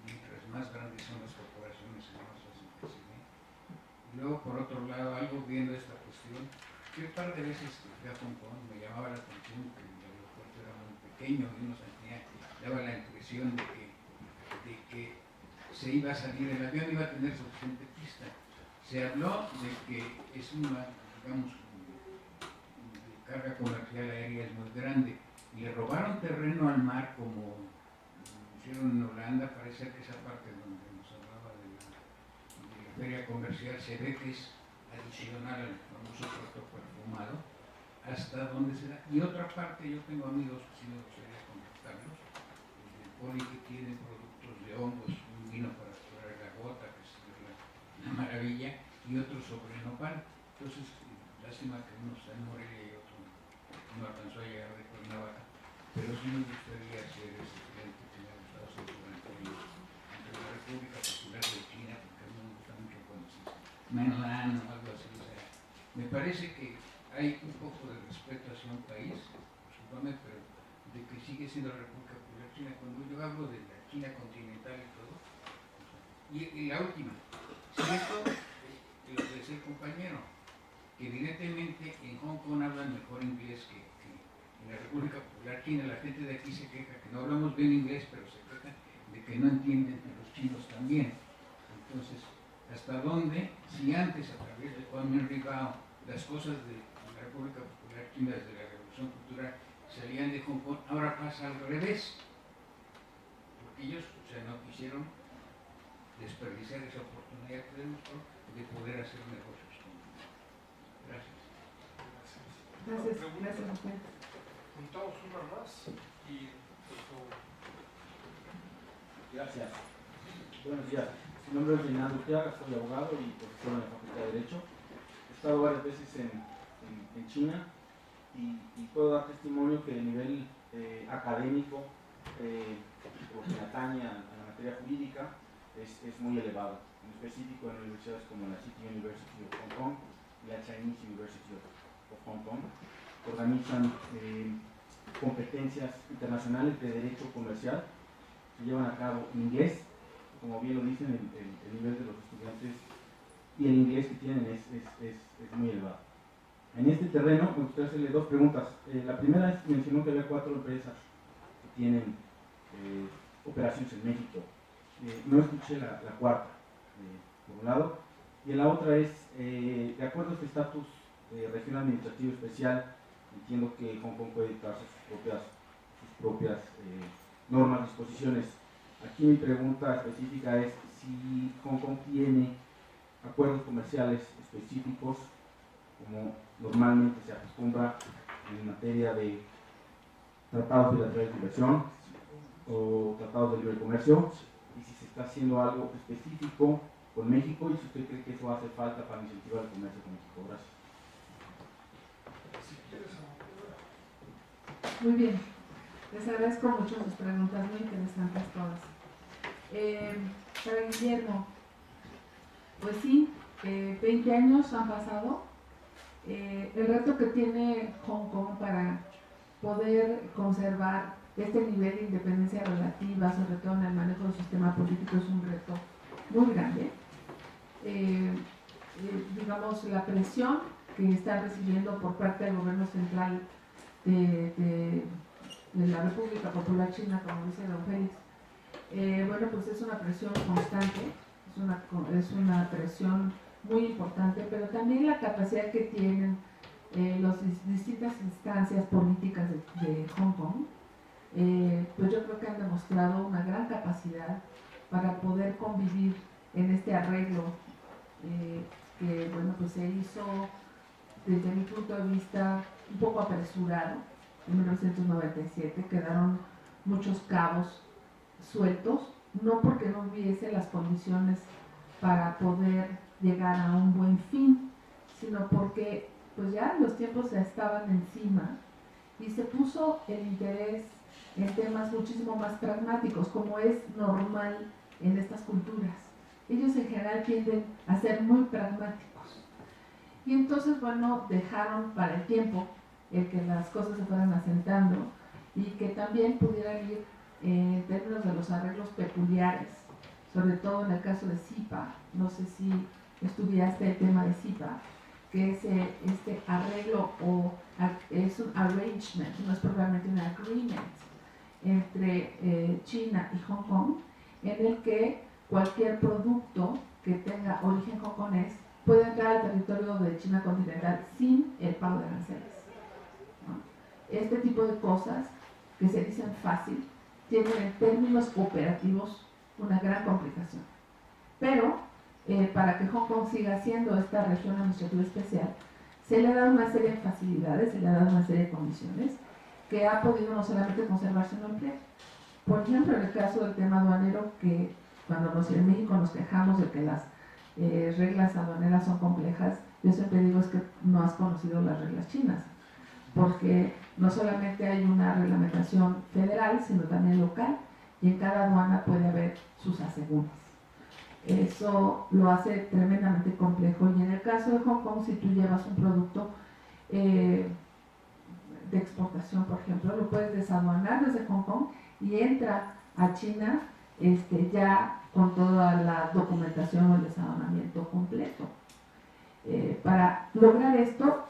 Mientras más grandes son las corporaciones, más fácil que se ve. Y luego, por otro lado, algo viendo esta cuestión, yo un par de veces que fui a Hong Kong me llamaba la atención que el aeropuerto era muy pequeño y uno sentía, daba la impresión de que se iba a salir el avión, iba a tener suficiente pista. Se habló de que es una, digamos, carga comercial aérea es muy grande. Le robaron terreno al mar como hicieron en Holanda. Parece que esa parte donde nos hablaba de la feria comercial se ve que es adicional al famoso puerto perfumado, hasta donde se da. Y otra parte, yo tengo amigos que sí me gustaría contactarlos, el Poli, que tienen productos de hongos, un vino para curar la gota, que es una maravilla, y otro sobre nopal. Entonces, lástima que uno está en Morelia y otro no alcanzó a llegar de Cuernavaca, pero sí me gustaría hacer ese cliente que me ha gustado hacer durante años entre la República Popular de China, porque a mí me gusta mucho cuando se dice Mainland o algo así. O sea, me parece que hay un poco de respeto hacia un país, discúlpame, pero de que sigue siendo la República Popular China. Cuando yo hablo de la China continental y todo, y la última, cierto, lo que decía el compañero, que evidentemente en Hong Kong hablan mejor inglés que en la República Popular China. La gente de aquí se queja que no hablamos bien inglés, pero se quejan de que no entienden a los chinos también. Entonces, ¿hasta dónde, si antes a través de Juan Ribao las cosas de la República Popular China desde la Revolución Cultural salían de Hong Kong, ahora pasa al revés? Porque ellos, o sea, no quisieron desperdiciar esa oportunidad que tenemos de poder hacer negocios. Gracias. Gracias. Juntamos una más y gracias. Buenos días. Mi nombre es Reinaldo Urteaga, soy abogado y profesor en la Facultad de Derecho. He estado varias veces en China y puedo dar testimonio que el nivel académico, por lo que atañe a la materia jurídica, es muy elevado. En específico en universidades como la City University of Hong Kong y la Chinese University of Hong Kong, organizan competencias internacionales de derecho comercial, se llevan a cabo en inglés. Como bien lo dicen, el nivel de los estudiantes y el inglés que tienen es muy elevado. En este terreno me gustaría hacerle dos preguntas. La primera es, mencionó que había 4 empresas que tienen operaciones en México. No escuché la cuarta, por un lado. Y la otra es, de acuerdo a este estatus de región administrativa especial, entiendo que Hong Kong puede dictarse sus propias normas, disposiciones. Aquí mi pregunta específica es si Hong Kong tiene acuerdos comerciales específicos como normalmente se acostumbra en materia de tratados bilaterales de inversión o tratados de libre comercio, y si se está haciendo algo específico con México y si usted cree que eso hace falta para incentivar el comercio con México. Gracias. Muy bien, les agradezco mucho sus preguntas, muy interesantes todas. Para Guillermo, pues sí, 20 años han pasado. El reto que tiene Hong Kong para poder conservar este nivel de independencia relativa, sobre todo en el manejo del sistema político, es un reto muy grande. Digamos, la presión que está recibiendo por parte del gobierno central de la República Popular China, como dice don Félix, bueno, pues es una presión constante, es una presión muy importante, pero también la capacidad que tienen las distintas instancias políticas de Hong Kong, pues yo creo que han demostrado una gran capacidad para poder convivir en este arreglo que, bueno, pues se hizo desde mi punto de vista un poco apresurado. En 1997 quedaron muchos cabos sueltos, no porque no hubiese las condiciones para poder llegar a un buen fin, sino porque pues ya los tiempos ya estaban encima y se puso el interés en temas muchísimo más pragmáticos, como es normal en estas culturas. Ellos en general tienden a ser muy pragmáticos. Y entonces, bueno, dejaron para el tiempo el que las cosas se fueran asentando y que también pudieran ir en términos de los arreglos peculiares, sobre todo en el caso de CIPA. No sé si estudiaste el tema de CIPA, que es este arreglo es un arrangement, no es propiamente un agreement entre China y Hong Kong, en el que cualquier producto que tenga origen hongkonés puede entrar al territorio de China continental sin el pago de aranceles, ¿no? Este tipo de cosas que se dicen fácil tienen en términos operativos una gran complicación. Pero para que Hong Kong siga siendo esta región administrativa especial, se le ha dado una serie de facilidades, se le ha dado una serie de condiciones que ha podido no solamente conservar, sino emplear. Por ejemplo, en el caso del tema aduanero, que cuando en México nos quejamos de que las reglas aduaneras son complejas, yo siempre digo es que no has conocido las reglas chinas, porque no solamente hay una reglamentación federal, sino también local, y en cada aduana puede haber sus asegúnes. Eso lo hace tremendamente complejo, y en el caso de Hong Kong, si tú llevas un producto de exportación, por ejemplo, lo puedes desaduanar desde Hong Kong y entra a China ya con toda la documentación o el desaduanamiento completo. Para lograr esto,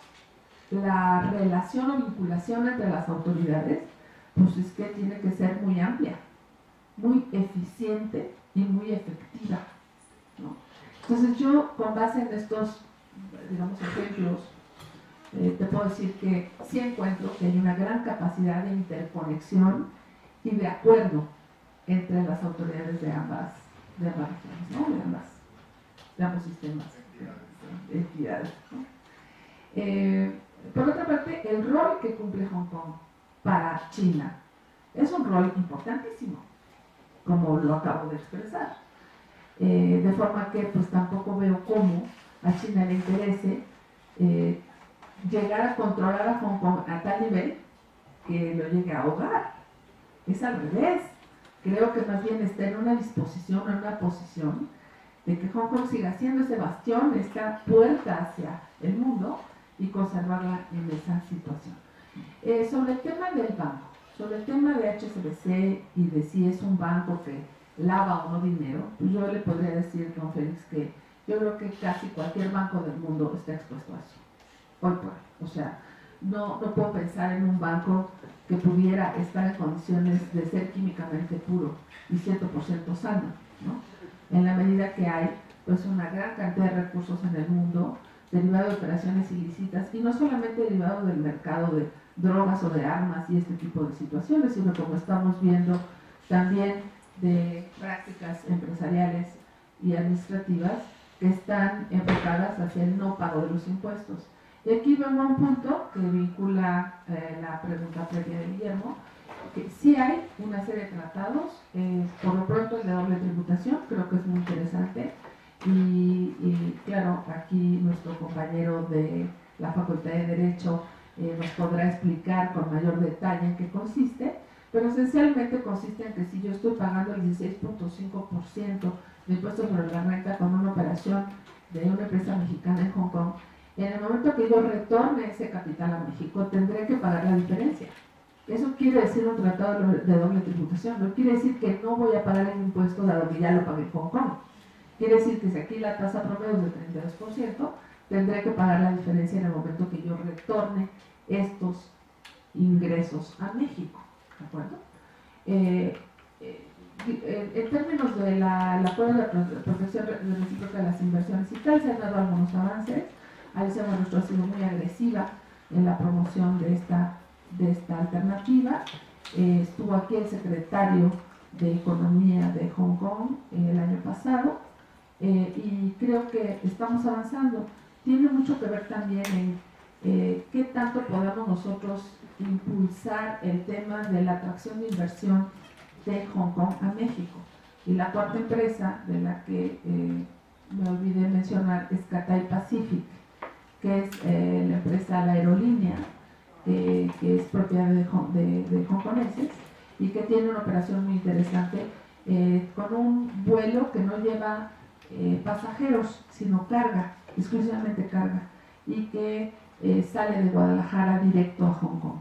la relación o vinculación entre las autoridades, pues es que tiene que ser muy amplia, muy eficiente y muy efectiva, ¿no? Entonces yo, con base en estos, digamos, ejemplos, te puedo decir que sí encuentro que hay una gran capacidad de interconexión y de acuerdo entre las autoridades de ambas regiones, ¿no? de ambos sistemas, de entidades, ¿no? Por otra parte, el rol que cumple Hong Kong para China es un rol importantísimo, como lo acabo de expresar. De forma que pues tampoco veo cómo a China le interese llegar a controlar a Hong Kong a tal nivel que lo llegue a ahogar. Es al revés. Creo que más bien está en una disposición, en una posición de que Hong Kong siga siendo ese bastión, esta puerta hacia el mundo y conservarla en esa situación. Sobre el tema del banco, sobre el tema de HSBC y de si es un banco que lava o no dinero, pues yo le podría decir, don Félix, que yo creo que casi cualquier banco del mundo está expuesto a eso. Hoy por hoy. O sea, no puedo pensar en un banco que pudiera estar en condiciones de ser químicamente puro y 100% sano, ¿no? En la medida que hay pues una gran cantidad de recursos en el mundo derivado de operaciones ilícitas, y no solamente derivado del mercado de drogas o de armas y este tipo de situaciones, sino como estamos viendo también de prácticas empresariales y administrativas que están enfocadas hacia el no pago de los impuestos. Y aquí vemos un punto que vincula la pregunta previa de Guillermo, que sí hay una serie de tratados, por lo pronto el de doble tributación, creo que es muy interesante, y claro, aquí nuestro compañero de la Facultad de Derecho nos podrá explicar con mayor detalle en qué consiste, pero esencialmente consiste en que si yo estoy pagando el 16.5% de impuestos sobre la renta con una operación de una empresa mexicana en Hong Kong, en el momento que yo retorne ese capital a México, tendré que pagar la diferencia. Eso quiere decir un tratado de doble tributación, no quiere decir que no voy a pagar el impuesto dado que ya lo pagué en Hong Kong. Quiere decir que si aquí la tasa promedio es de 32%, tendré que pagar la diferencia en el momento que yo retorne estos ingresos a México. ¿De acuerdo? En términos del acuerdo de protección recíproca de las inversiones y tal, se han dado algunos avances. Alicia Buenrostro ha sido muy agresiva en la promoción de esta alternativa. Estuvo aquí el secretario de Economía de Hong Kong el año pasado y creo que estamos avanzando. Tiene mucho que ver también en qué tanto podamos nosotros impulsar el tema de la atracción de inversión de Hong Kong a México. Y la cuarta empresa de la que me olvidé mencionar es Cathay Pacific, que es la empresa, la aerolínea, que es propiedad de hongkoneses y que tiene una operación muy interesante con un vuelo que no lleva pasajeros, sino carga, exclusivamente carga, y que sale de Guadalajara directo a Hong Kong.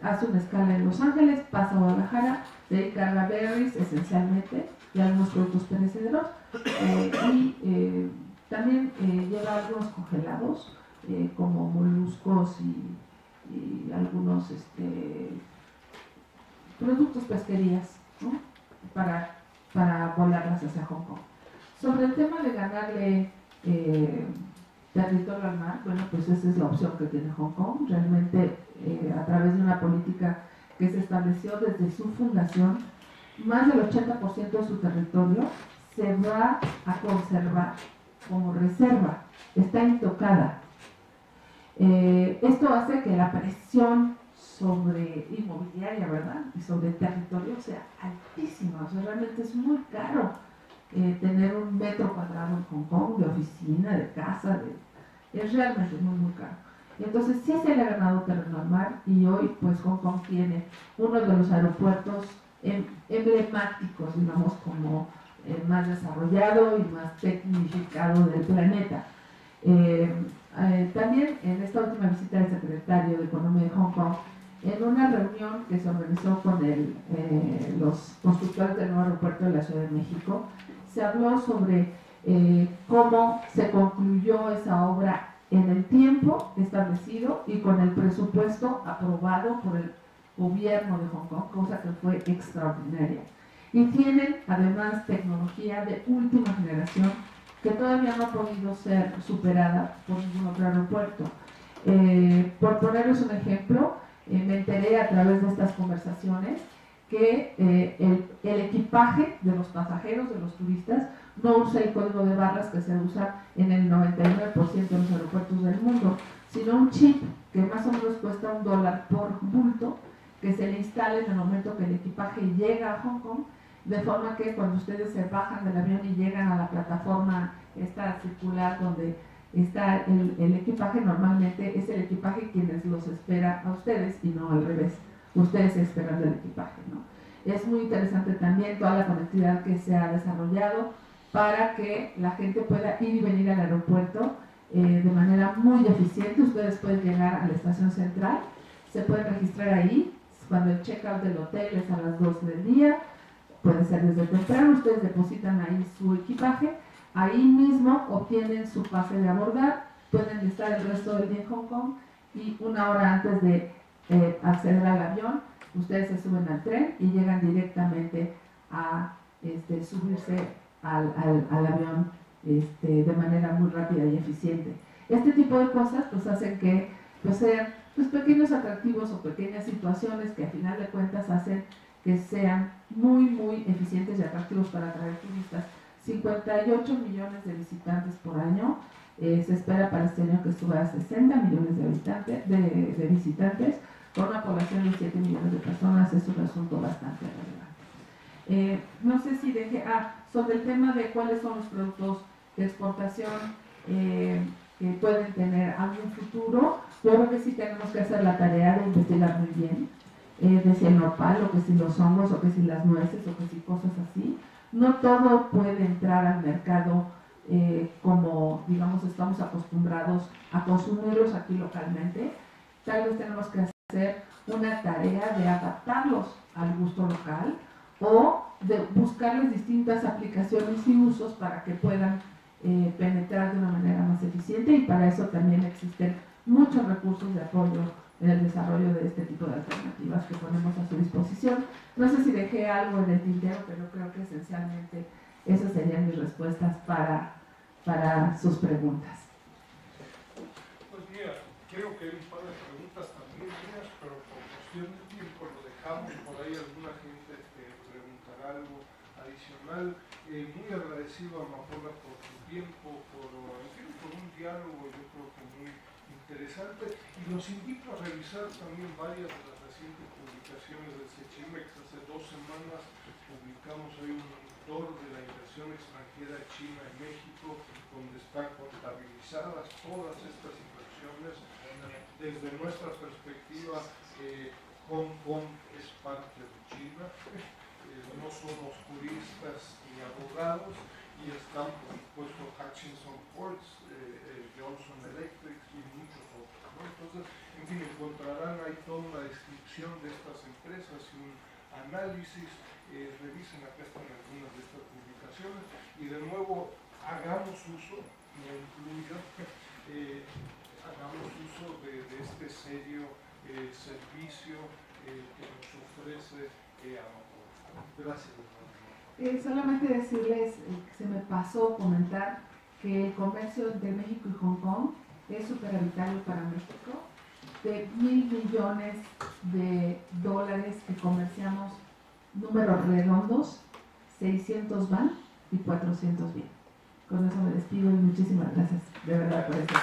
Hace una escala en Los Ángeles, pasa a Guadalajara, de ahí carga berries esencialmente y algunos productos perecederos y también lleva algunos congelados como moluscos y algunos productos pesquerías, ¿no? para volarlas hacia Hong Kong. Sobre el tema de ganarle territorio al mar, bueno, pues esa es la opción que tiene Hong Kong. Realmente a través de una política que se estableció desde su fundación, más del 80% de su territorio se va a conservar como reserva, está intocada. Esto hace que la presión sobre inmobiliaria, ¿verdad? Y sobre el territorio sea altísima. O sea, realmente es muy caro tener un metro cuadrado en Hong Kong, de oficina, de casa, es realmente muy, muy caro. Entonces sí se le ha ganado terreno al mar y hoy pues Hong Kong tiene uno de los aeropuertos emblemáticos, digamos, como más desarrollado y más tecnificado del planeta. También en esta última visita del secretario de Economía de Hong Kong, en una reunión que se organizó con los constructores del nuevo aeropuerto de la Ciudad de México, se habló sobre cómo se concluyó esa obra en el tiempo establecido y con el presupuesto aprobado por el gobierno de Hong Kong, cosa que fue extraordinaria. Y tienen además tecnología de última generación que todavía no ha podido ser superada por ningún otro aeropuerto. Por ponerles un ejemplo, me enteré a través de estas conversaciones que el equipaje de los pasajeros, de los turistas, no usa el código de barras que se usa en el 99% de los aeropuertos del mundo, sino un chip que más o menos cuesta $1 por bulto, que se le instala en el momento que el equipaje llega a Hong Kong, de forma que cuando ustedes se bajan del avión y llegan a la plataforma esta circular donde está el equipaje, normalmente es el equipaje quienes los espera a ustedes y no al revés, ustedes esperan el equipaje, ¿no? Es muy interesante también toda la conectividad que se ha desarrollado para que la gente pueda ir y venir al aeropuerto de manera muy eficiente. Ustedes pueden llegar a la estación central, se pueden registrar ahí, cuando el check-out del hotel es a las 12 del día, puede ser desde temprano, ustedes depositan ahí su equipaje, ahí mismo obtienen su pase de abordar, pueden estar el resto del día en Hong Kong y una hora antes de acceder al avión, ustedes se suben al tren y llegan directamente a subirse al avión de manera muy rápida y eficiente. Este tipo de cosas pues hacen que pues, sean pues, pequeños atractivos o pequeñas situaciones que a final de cuentas hacen que sean muy, muy eficientes y atractivos para atraer turistas. 58 millones de visitantes por año, Se espera para este año que suba a 60 millones de visitantes, con una población de 7 millones de personas. Es un asunto bastante relevante. No sé si dejé, sobre el tema de cuáles son los productos de exportación que pueden tener algún futuro, yo creo que sí tenemos que hacer la tarea de investigar muy bien, de si el nopal, o que si los hongos, o que si las nueces, o que si cosas así. No todo puede entrar al mercado como, digamos, estamos acostumbrados a consumirlos aquí localmente. Tal vez tenemos que hacer una tarea de adaptarlos al gusto local, o de buscarles distintas aplicaciones y usos para que puedan penetrar de una manera más eficiente, y para eso también existen muchos recursos de apoyo en el desarrollo de este tipo de alternativas que ponemos a su disposición. No sé si dejé algo en el tintero, pero creo que esencialmente esas serían mis respuestas para sus preguntas. Pues mira, creo que hay un par de preguntas también mías, pero por cuestión de tiempo lo dejamos. Por ahí alguna gente preguntará algo adicional. Muy agradecido a Amapola por su tiempo, por un diálogo yo creo que muy interesante, y los invito a revisar también varias de las recientes publicaciones del Sechimex. Hace 2 semanas publicamos ahí un monitor de la inversión extranjera china en México, donde están contabilizadas todas estas inversiones. Desde nuestra perspectiva, Hong Kong es parte de China. No somos juristas ni abogados, y están por supuesto Hutchinson Ports, Johnson Electric y muchos otros, ¿no? Entonces, en fin, encontrarán ahí toda una descripción de estas empresas y un análisis. Revisen, acá están algunas de estas publicaciones, y de nuevo hagamos uso, me incluyo, hagamos uso de este serio servicio que nos ofrece Amapola. Gracias. Solamente decirles que se me pasó comentar que el comercio entre México y Hong Kong es superavitario para México. De $1,000 millones que comerciamos, números redondos, 600 van y 400 vienen. Con eso me despido y muchísimas gracias de verdad por esto.